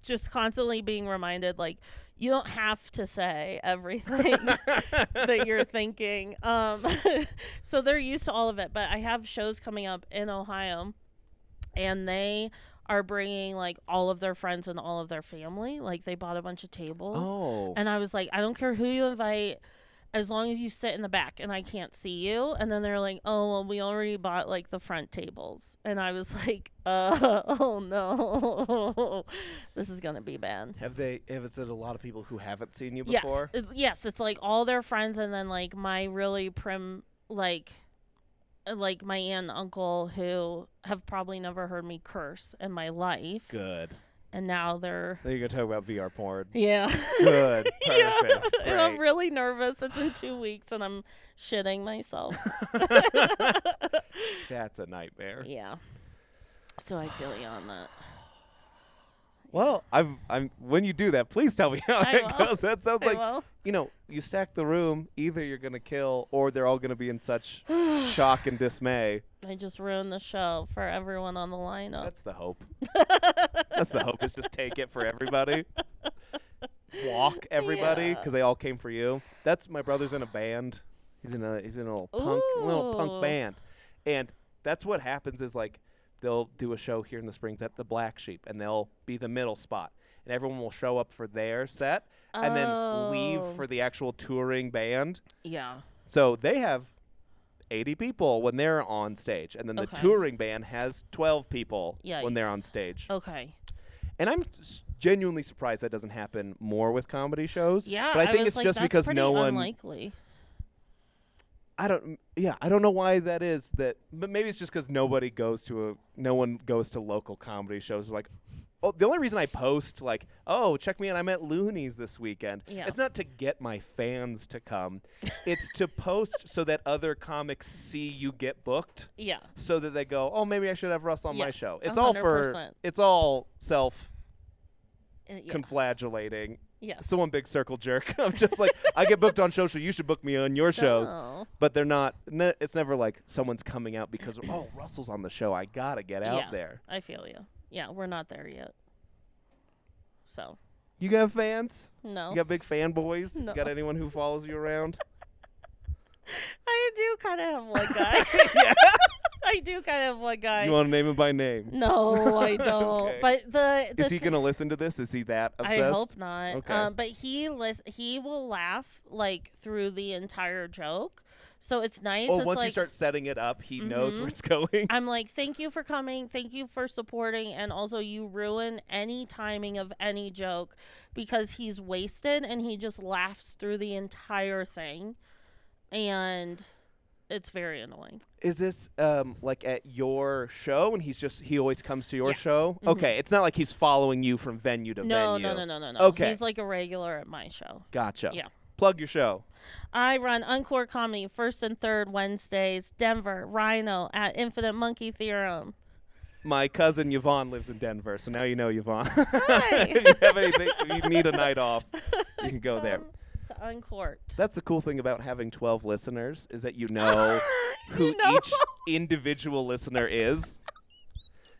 just constantly being reminded, like, you don't have to say everything that you're thinking. So they're used to all of it. But I have shows coming up in Ohio, and they are bringing, like, all of their friends and all of their family. Like, they bought a bunch of tables. Oh. And I was like, I don't care who you invite, as long as you sit in the back and I can't see you. And then they're like, oh, well, we already bought, like, the front tables. And I was like, oh, no. This is going to be bad. Have it a lot of people who haven't seen you before? Yes, it's, like, all their friends and then, like, my really like, like my aunt and uncle who have probably never heard me curse in my life. Good. And now they're... Then you're going to talk about VR porn. Yeah. Good. Perfect. Yeah. And I'm Great. really nervous. It's in 2 weeks and I'm shitting myself. That's a nightmare. Yeah. So I feel you on that. Well, I'm when you do that, please tell me how I that will. goes. That sounds I like, will. you know, you stack the room, either you're going to kill or they're all going to be in such shock and dismay. I just ruined the show for everyone on the lineup. That's the hope. That's the hope, is just take it for everybody. Walk everybody, because they all came for you. That's my brother's in a band. He's in a little punk Ooh. band. And that's what happens is, like, they'll do a show here in the Springs at the Black Sheep, and they'll be the middle spot. And everyone will show up for their set and then leave for the actual touring band. Yeah. So they have 80 people when they're on stage, and then the Okay. touring band has 12 people when they're on Yikes. stage. Okay. And I'm genuinely surprised that doesn't happen more with comedy shows. Yeah. But I think was it's like, just that's because pretty no one... unlikely. I don't know why that is. But maybe it's just because no one goes to local comedy shows. Like, oh, the only reason I post, like, oh, check me out, I'm at Looney's this weekend. Yeah. It's not to get my fans to come. It's to post so that other comics see you get booked, Yeah. so that they go, oh, maybe I should have Russ on my Yes, show. It's 100%. it's all self Yeah. conflagellating. Yes. It's the one big circle jerk. I'm just like, I get booked on shows, so you should book me on your shows. But they're not. It's never like someone's coming out because, oh, Russell's on the show. I gotta get out there. I feel you. Yeah, we're not there yet. So. You got fans? No. You got big fanboys? No. You got anyone who follows you around? I do kind of have one guy. Yeah. I do kind of have one guy. You want to name him by name? No, I don't. Okay. But the Is he gonna listen to this? Is he that obsessed? I hope not. Okay. But he will laugh like through the entire joke, so it's nice. Oh, it's once like, you start setting it up, he knows Mhm. where it's going. I'm like, thank you for coming, thank you for supporting, and also you ruin any timing of any joke because he's wasted and he just laughs through the entire thing, and it's very annoying. Is this like at your show, and he always comes to your Yeah. show? Mhm. Okay, it's not like he's following you from venue to No, venue. no. Okay. He's like a regular at my show. Gotcha. Yeah. Plug your show. I run Encore Comedy first and third Wednesdays, Denver, Rhino at Infinite Monkey Theorem. My cousin Yvonne lives in Denver, so now you know Yvonne. Hi. If you have anything, if you need a night off, you can go there. Come to Uncourt. That's the cool thing about having 12 listeners, is that you know who You know? each individual listener is.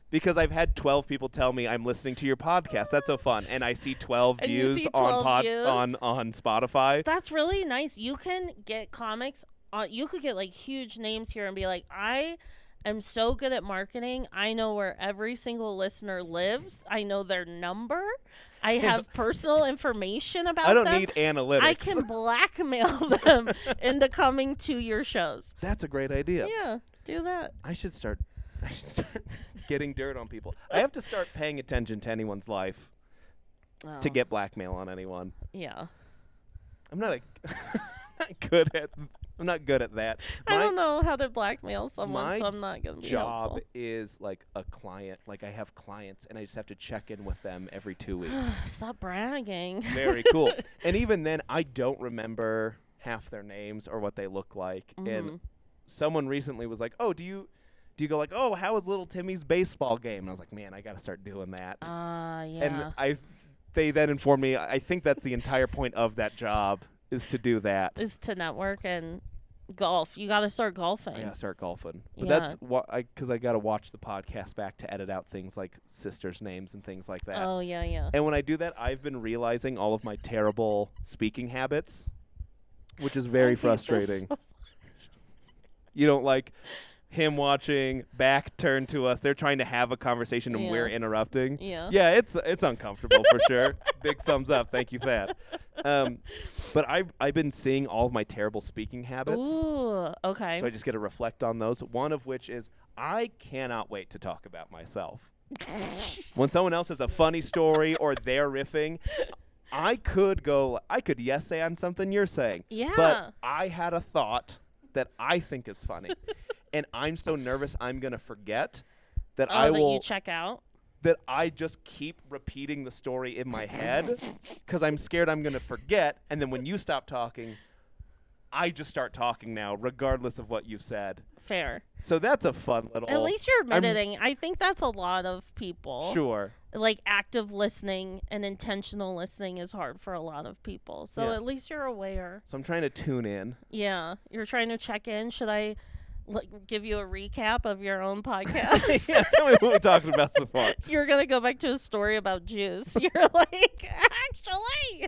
Because I've had 12 people tell me I'm listening to your podcast. That's so fun. And I see 12 And you views see on 12 views? on Spotify. That's really nice. You can get comics. You could get like huge names here and be like, I am so good at marketing. I know where every single listener lives. I know their number. I have personal information about I don't them. need analytics. I can blackmail them into coming to your shows. That's a great idea. Yeah, do that. I should start getting dirt on people. I have to start paying attention to anyone's life to Oh, get blackmail on anyone. Yeah. I'm not I'm not good at that. I don't know how to blackmail someone, my so I'm not going to be job helpful. is like a client. Like, I have clients, and I just have to check in with them every 2 weeks. Stop bragging. Very cool. And even then, I don't remember half their names or what they look like. And Mhm. someone recently was like, "Oh, do you go like, oh, how was little Timmy's baseball game?" And I was like, "Man, I got to start doing that." Yeah. And they then informed me, I think that's the entire point of that job, is to do that. Is to network and golf. You got to start golfing. I gotta start golfing, but Yeah. that's because I gotta watch the podcast back to edit out things like sisters' names and things like that. Oh, yeah. And when I do that, I've been realizing all of my terrible speaking habits, which is very I hate this frustrating. so You don't like him watching back turn to us. They're trying to have a conversation and we're Yeah. interrupting. Yeah. Yeah, it's uncomfortable for sure. Big thumbs up. Thank you for that. But I've been seeing all of my terrible speaking habits. Ooh, okay. So I just get to reflect on those. One of which is I cannot wait to talk about myself. When someone else has a funny story or they're riffing, I could yes say on something you're saying. Yeah. But I had a thought that I think is funny. And I'm so nervous I'm going to forget that you check out? That I just keep repeating the story in my head because I'm scared I'm going to forget. And then when you stop talking, I just start talking now, regardless of what you've said. Fair. So that's a fun little... At least you're admitting. I think that's a lot of people. Sure. Like, active listening and intentional listening is hard for a lot of people. So at least you're aware. So I'm trying to tune in. Yeah. You're trying to check in. Should I give you a recap of your own podcast? Yeah, tell me what we talked about so far. You're going to go back to a story about juice. You're like, actually...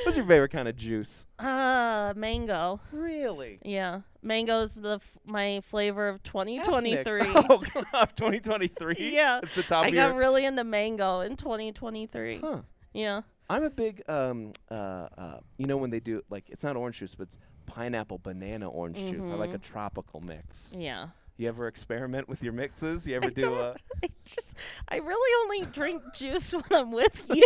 What's your favorite kind of juice? Mango. Really? Yeah. Mango's my flavor of 2023. Oh, 2023? Yeah. It's the top I of your... got really into mango in 2023. Huh. Yeah. I'm a big, you know when they do, like, it's not orange juice, but it's pineapple banana orange juice. I like a tropical mix. Yeah. You ever experiment with your mixes? You ever I really only drink juice when I'm with you.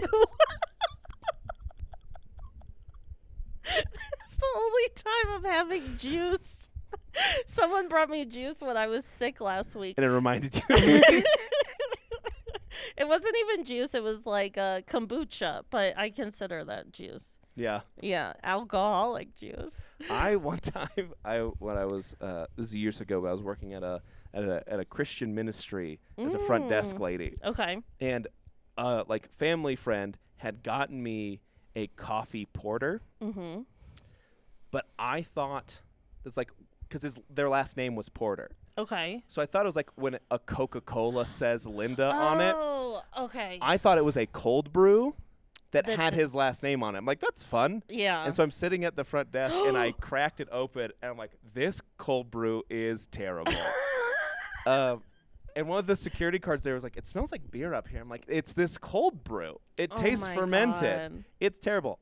It's the only time I'm having juice. Someone brought me juice when I was sick last week. And it reminded you of me? It wasn't even juice. It was like kombucha, but I consider that juice. Yeah. Yeah, alcoholic juice. One time, when I was, this is years ago, but I was working at a Christian ministry as a front desk lady. Okay. And, like, family friend had gotten me a coffee porter. Mm-hmm. But I thought, it's like, because their last name was Porter. Okay. So I thought it was like when a Coca-Cola says Linda on it. Oh, okay. I thought it was a cold brew that had his last name on it. I'm like, that's fun. Yeah. And so I'm sitting at the front desk, and I cracked it open, and I'm like, this cold brew is terrible. And one of the security cards there was like, it smells like beer up here. I'm like, it's this cold brew. It tastes fermented. God. It's terrible.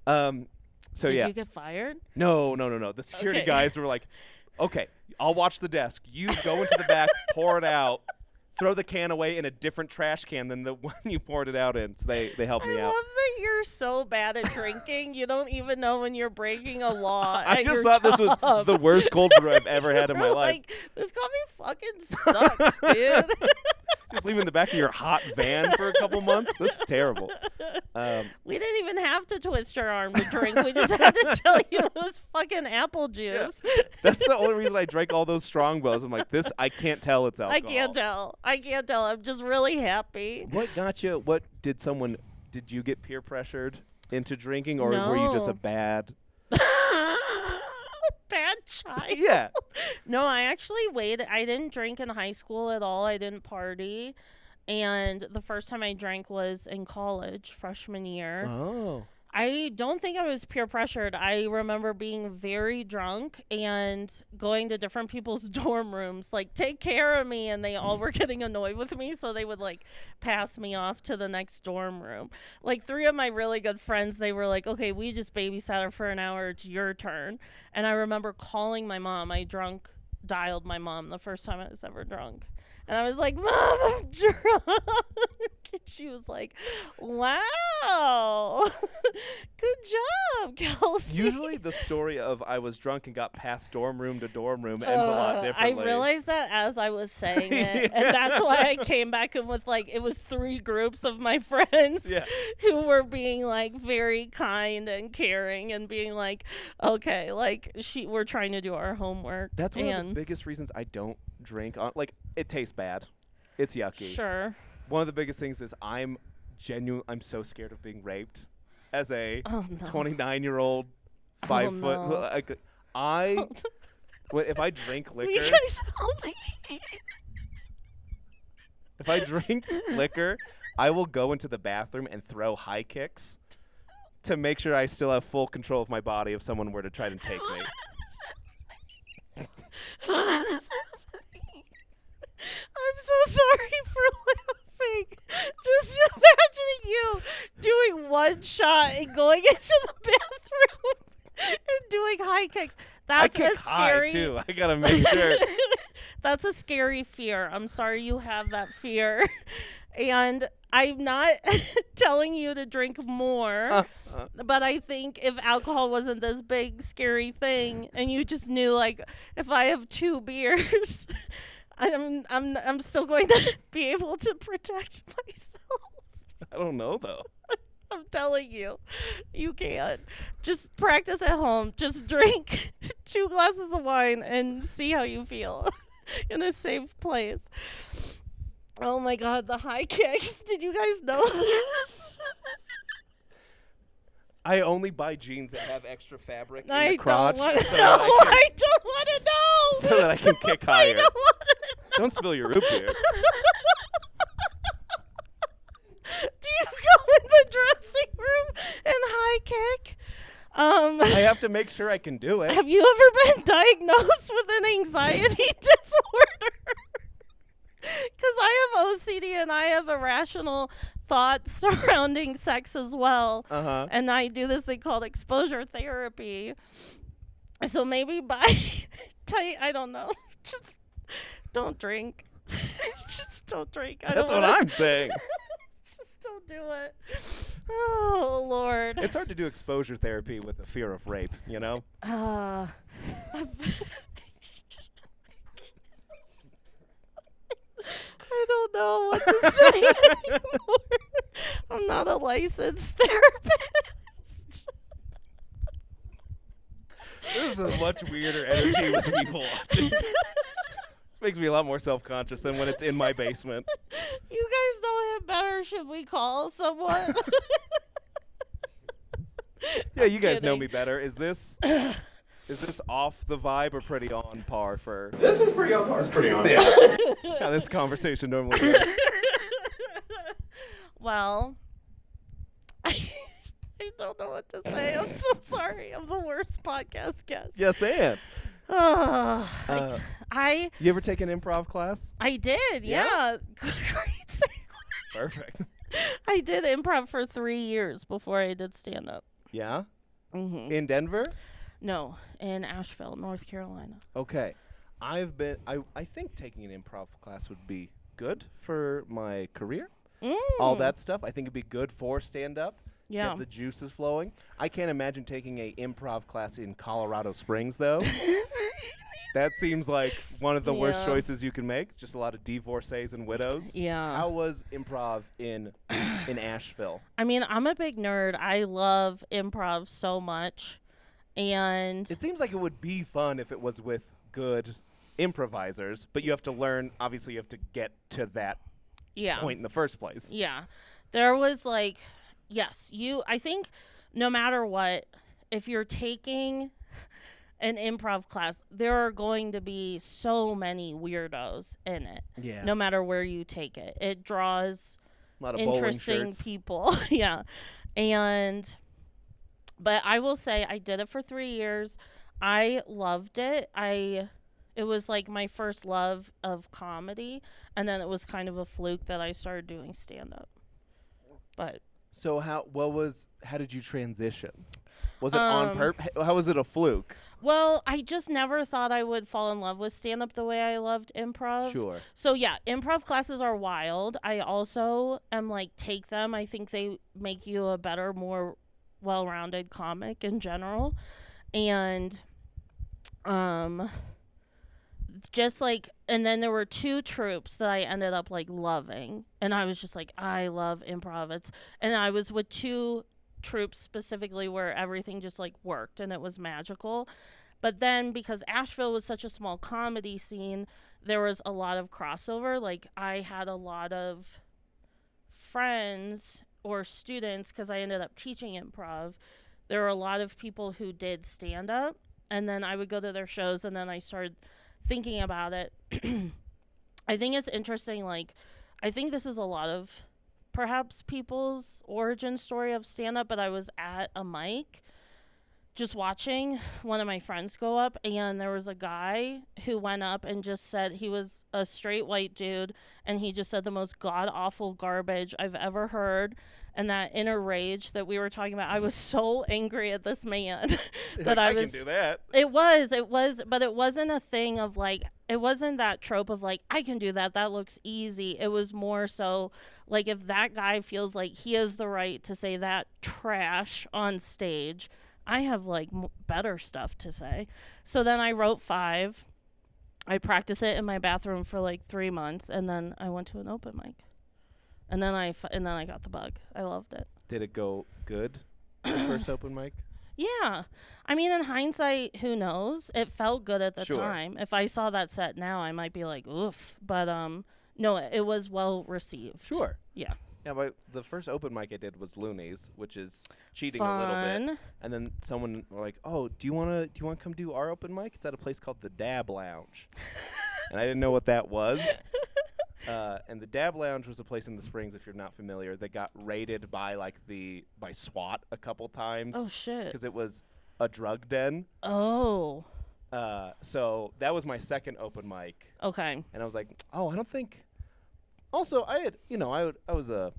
Did yeah. you get fired? No. The security guys were like, okay, I'll watch the desk. You go into the back, pour it out, throw the can away in a different trash can than the one you poured it out in. So they helped me out. I love that you're so bad at drinking. You don't even know when you're breaking a law. I just thought this was the worst cold brew I've ever had in my life. Like, this coffee fucking sucks, dude. Just leaving the back of your hot van for a couple months? This is terrible. We didn't even have to twist your arm to drink. We just had to tell you it was fucking apple juice. Yeah. That's the only reason I drank all those Strongbows. I'm like, I can't tell it's alcohol. I can't tell. I'm just really happy. What got you? Did you get peer pressured into drinking, or were you just a bad... bad child? Yeah. No, I actually waited. I didn't drink in high school at all. I didn't party. And the first time I drank was in college, freshman year. Oh. I don't think I was peer pressured. I remember being very drunk and going to different people's dorm rooms, like, take care of me. And they all were getting annoyed with me. So they would, like, pass me off to the next dorm room. Like, 3 of my really good friends, they were like, okay, we just babysat her for an hour. It's your turn. And I remember calling my mom. I dialed my mom the first time I was ever drunk. And I was like, Mom, I'm drunk. And she was like, wow. Good job, Kelsey. Usually the story of I was drunk and got passed dorm room to dorm room ends a lot differently. I realized that as I was saying it. And that's why I came back and with, like, it was 3 groups of my friends who were being, like, very kind and caring and being like, okay, like, we're trying to do our homework. That's one of the biggest reasons I don't drink. Like, it tastes bad. It's yucky. Sure. One of the biggest things is I'm so scared of being raped as a 29-year-old 5 foot. Like, if I drink liquor, you guys help me. If I drink liquor, I will go into the bathroom and throw high kicks to make sure I still have full control of my body if someone were to try to take me. I'm so sorry for laughing. Just imagining you doing one shot and going into the bathroom and doing high kicks. That's I kick a scary. High too. I gotta make sure. That's a scary fear. I'm sorry you have that fear. And I'm not telling you to drink more, but I think if alcohol wasn't this big scary thing, and you just knew like if I have 2 beers, I'm still going to be able to protect myself. I don't know though. I'm telling you, you can't. Just practice at home. Just drink 2 glasses of wine and see how you feel in a safe place. Oh my God, the high kicks. Did you guys know this? I only buy jeans that have extra fabric in I the crotch. don't want to so know. that I I don't want to know. so that I can kick I higher. don't want to know. Don't spill your root beer. Do you go in the dressing room and high kick? I have to make sure I can do it. Have you ever been diagnosed with an anxiety disorder? Because I have OCD and I have irrational thoughts surrounding sex as well. Uh-huh. And I do this thing called exposure therapy. So maybe by I don't know. Just don't drink. Just don't drink. That's what I'm saying. Just don't do it. Oh, Lord. It's hard to do exposure therapy with the fear of rape, you know? I don't know what to say anymore. I'm not a licensed therapist. This is a much weirder energy with people watching. This makes me a lot more self-conscious than when it's in my basement. You guys know him better. Should we call someone? Yeah, you guys know kidding. me better. Is this off the vibe or pretty on par for This is pretty on par. It's pretty on. how this conversation normally goes? Well, I don't know what to say. I'm so sorry. I'm the worst podcast guest. Yes, and I you ever take an improv class? did, yeah. Great segue. Perfect. I did improv for 3 years before I did stand up. Yeah? Mm-hmm. In Denver? No, in Asheville, North Carolina. Okay. I think taking an improv class would be good for my career. All that stuff. I think it'd be good for stand-up. Yeah. Get the juices flowing. I can't imagine taking a improv class in Colorado Springs, though. That seems like one of the worst Yeah. choices you can make. It's just a lot of divorcees and widows. Yeah. How was improv in Asheville? I mean, I'm a big nerd. I love improv so much. And It seems like it would be fun if it was with good improvisers, but you have to learn. Obviously, you have to get to that yeah. point in the first place. Yeah. There was like, yes, I think no matter what, if you're taking an improv class, there are going to be so many weirdos in it. Yeah. No matter where you take it. It draws A lot of bowling interesting shirts. people. Yeah. But I will say I did it for 3 years. I loved it. It was like my first love of comedy, and then it was kind of a fluke that I started doing stand up. But So how did you transition? Was it on purpose? How was it a fluke? well, I just never thought I would fall in love with stand up the way I loved improv. Sure. So yeah, improv classes are wild. I also am like, take them. I think they make you a better, more well-rounded comic in general. And just like, and then there were 2 troupes that I ended up like loving, and I was just like, I love improv. And I was with 2 troupes specifically where everything just like worked and it was magical. But then because Asheville was such a small comedy scene, there was a lot of crossover. Like I had a lot of friends or students, because I ended up teaching improv. There were a lot of people who did stand up, and then I would go to their shows, and then I started thinking about it. I think it's interesting. Like, I think this is a lot of perhaps people's origin story of stand up, but I was at a mic just watching one of my friends go up, and there was a guy who went up and just said, he was a straight white dude, and he just said the most god awful garbage I've ever heard. And that inner rage that we were talking about, I was so angry at this man that I was. can do that. It was, but it wasn't a thing of like, it wasn't that trope of like, I can do that. That looks easy. It was more so like, if that guy feels like he has the right to say that trash on stage, I have like better stuff to say. So then I wrote 5. I practiced it in my bathroom for like 3 months, and then I went to an open mic. And then I got the bug. I loved it. Did it go good? Your first open mic? Yeah. I mean, in hindsight, who knows? It felt good at the time. If I saw that set now, I might be like, oof. But no, it was well received. Sure. Yeah. Yeah, but the first open mic I did was Looney's, which is cheating Fun. a little bit. And then someone were like, "Oh, do you wanna come do our open mic? It's at a place called the Dab Lounge." And I didn't know what that was. And the Dab Lounge was a place in the Springs, if you're not familiar, that got raided by by SWAT a couple times. Oh shit. Because it was a drug den. Oh. So that was my second open mic. Okay. And I was like, oh, I don't think. Also, I had, I was a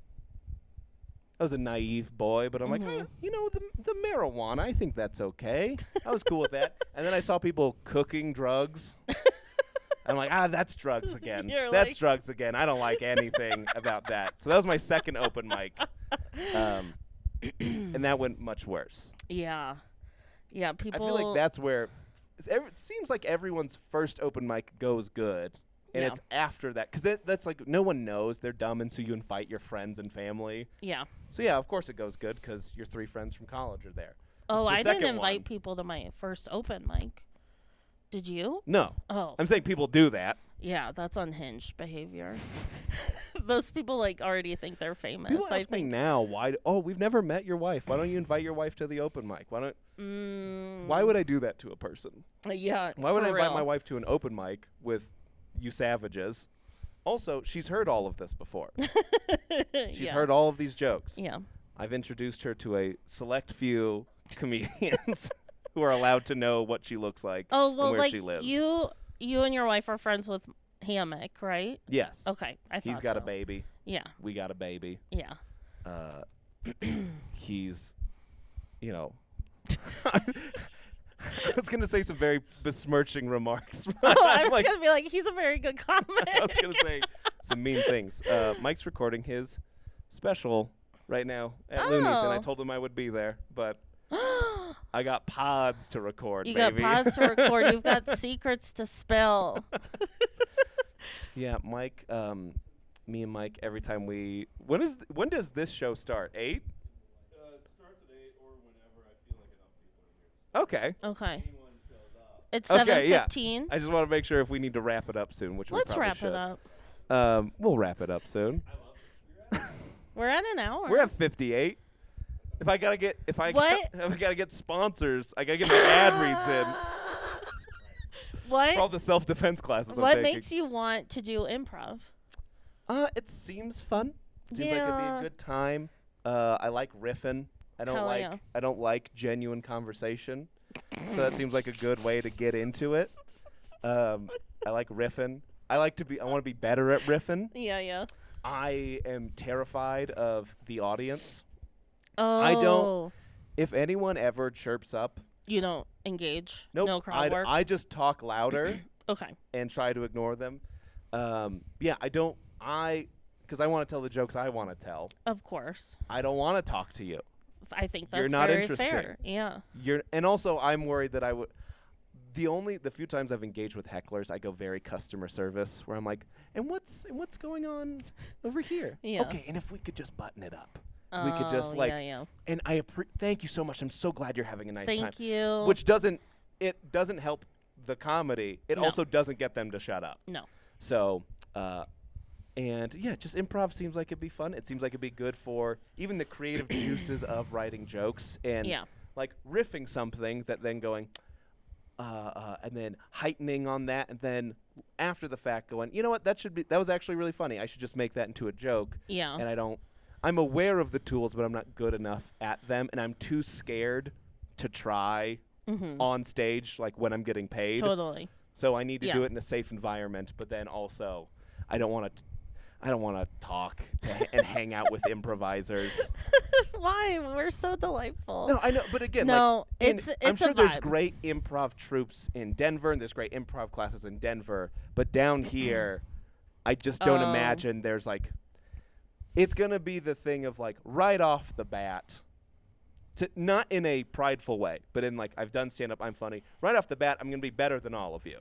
naive boy, but I'm like, the marijuana, I think that's okay. I was cool with that. And then I saw people cooking drugs. I'm like, that's drugs again. That's drugs again. I don't like anything about that. So that was my second open mic. And that went much worse. Yeah. Yeah, people. I feel like that's where it seems like everyone's first open mic goes good. And it's after that. Because that's like, no one knows. They're dumb. And so you invite your friends and family. Yeah. So, yeah, of course it goes good because your 3 friends from college are there. Oh, I didn't invite people to my first open mic. Did you? No. Oh. I'm saying people do that. Yeah, that's unhinged behavior. Those people already think they're famous. People ask me now, why? Oh, we've never met your wife. Why don't you invite your wife to the open mic? Why would I do that to a person? Yeah. Why would I invite my wife to an open mic with you savages? Also, she's heard all of this before. She's heard all of these jokes. Yeah. I've introduced her to a select few comedians who are allowed to know what she looks like and where she lives. You and your wife are friends with Hammock, right? Yes. Okay, I thought he's got a baby. Yeah. We got a baby. Yeah. He's, I was going to say some very besmirching remarks. I was going to be like, he's a very good comic. I was going to say some mean things. Mike's recording his special right now at Looney's, and I told him I would be there, but I got pods to record, You baby. got pods to record. You've got secrets to spill. Yeah, Mike, me and Mike, every time when does this show start? 8? It starts at 8 or whenever I feel like enough people are here. Okay. Okay. Anyone shows up. It's Okay, 7:15. I just want to make sure if we need to wrap it up soon, which Let's we probably wrap should. it up. We'll wrap it up soon. We're at an hour. We're at 58. If I gotta get sponsors, I gotta get my ad reads in for all the self-defense classes I'm What taking. makes you want to do improv? It seems fun. Seems like it'd be a good time. I like riffing. I don't like genuine conversation. So that seems like a good way to get into it. I like riffing. I want to be better at riffing. Yeah. I am terrified of the audience. Oh. If anyone ever chirps up, You don't engage? nope, No crowd work? I just talk louder Okay. and try to ignore them. Because I want to tell the jokes I want to tell. Of course. I don't want to talk to you. I think that's You're not very interesting. fair. Yeah. And also I'm worried that I would. The few times I've engaged with hecklers, I go very customer service, where I'm like, and what's going on over here? Yeah. Okay, and if we could just button it up. We could just yeah. And thank you so much. I'm so glad you're having a nice time. Thank you. Which doesn't help the comedy. It No. also doesn't get them to shut up. No. So, and yeah, just improv seems like it'd be fun. It seems like it'd be good for even the creative juices of writing jokes and like riffing something that then going, and then heightening on that, and then after the fact going, you know what, that was actually really funny. I should just make that into a joke. Yeah. And I'm aware of the tools, but I'm not good enough at them, and I'm too scared to try on stage, like when I'm getting paid. Totally. So I need to do it in a safe environment, but then also I don't want to talk and hang out with improvisers. Why? We're so delightful. No, I know, but again, no, like, it's I'm sure a there's vibe. great improv troops in Denver, and there's great improv classes in Denver, but down here, I just don't imagine there's like, it's gonna be the thing of like right off the bat, not in a prideful way, but in like I've done stand up, I'm funny. Right off the bat, I'm gonna be better than all of you.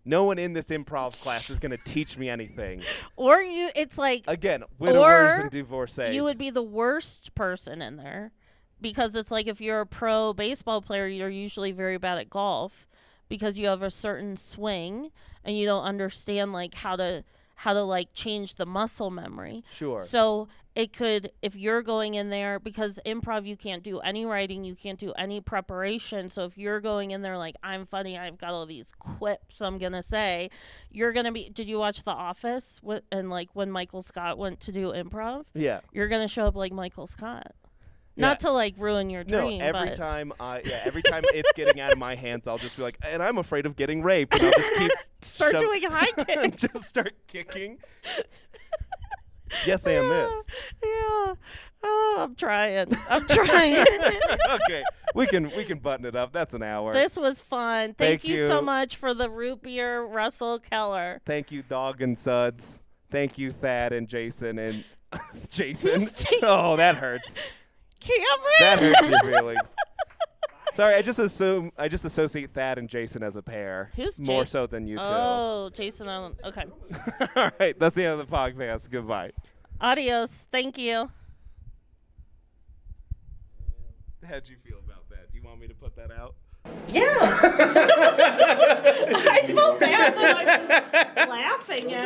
No one in this improv class is gonna teach me anything. Or it's like Again, widowers or and divorcees. you would be the worst person in there, because it's like if you're a pro baseball player, you're usually very bad at golf because you have a certain swing and you don't understand like how to like change the muscle memory. Sure. So it could, if you're going in there, because improv, you can't do any writing, you can't do any preparation. So if you're going in there like, I'm funny, I've got all these quips I'm going to say, you're going to be, did you watch The Office? And like when Michael Scott went to do improv? Yeah. You're going to show up like Michael Scott. Yeah. Not to like ruin your dream. No, every but time it's getting out of my hands, I'll just be like, and I'm afraid of getting raped, and I'll just keep start doing high kicks. just start kicking. Yes, and this. Yeah. Oh, I'm trying. Okay, we can button it up. That's an hour. This was fun. Thank you so you. much for the root beer, Russell Keller. Thank you, Dog and Suds. Thank you, Thad and Jason and Jason. Who's Jason? Oh, that hurts. Cameron. That hurts your feelings. Sorry, I just associate Thad and Jason as a pair. Who's more so than you two? Oh, Jason Allen. Okay. All right, that's the end of the podcast. Goodbye. Adios. Thank you. How'd you feel about that? Do you want me to put that out? Yeah. I felt bad that I was laughing at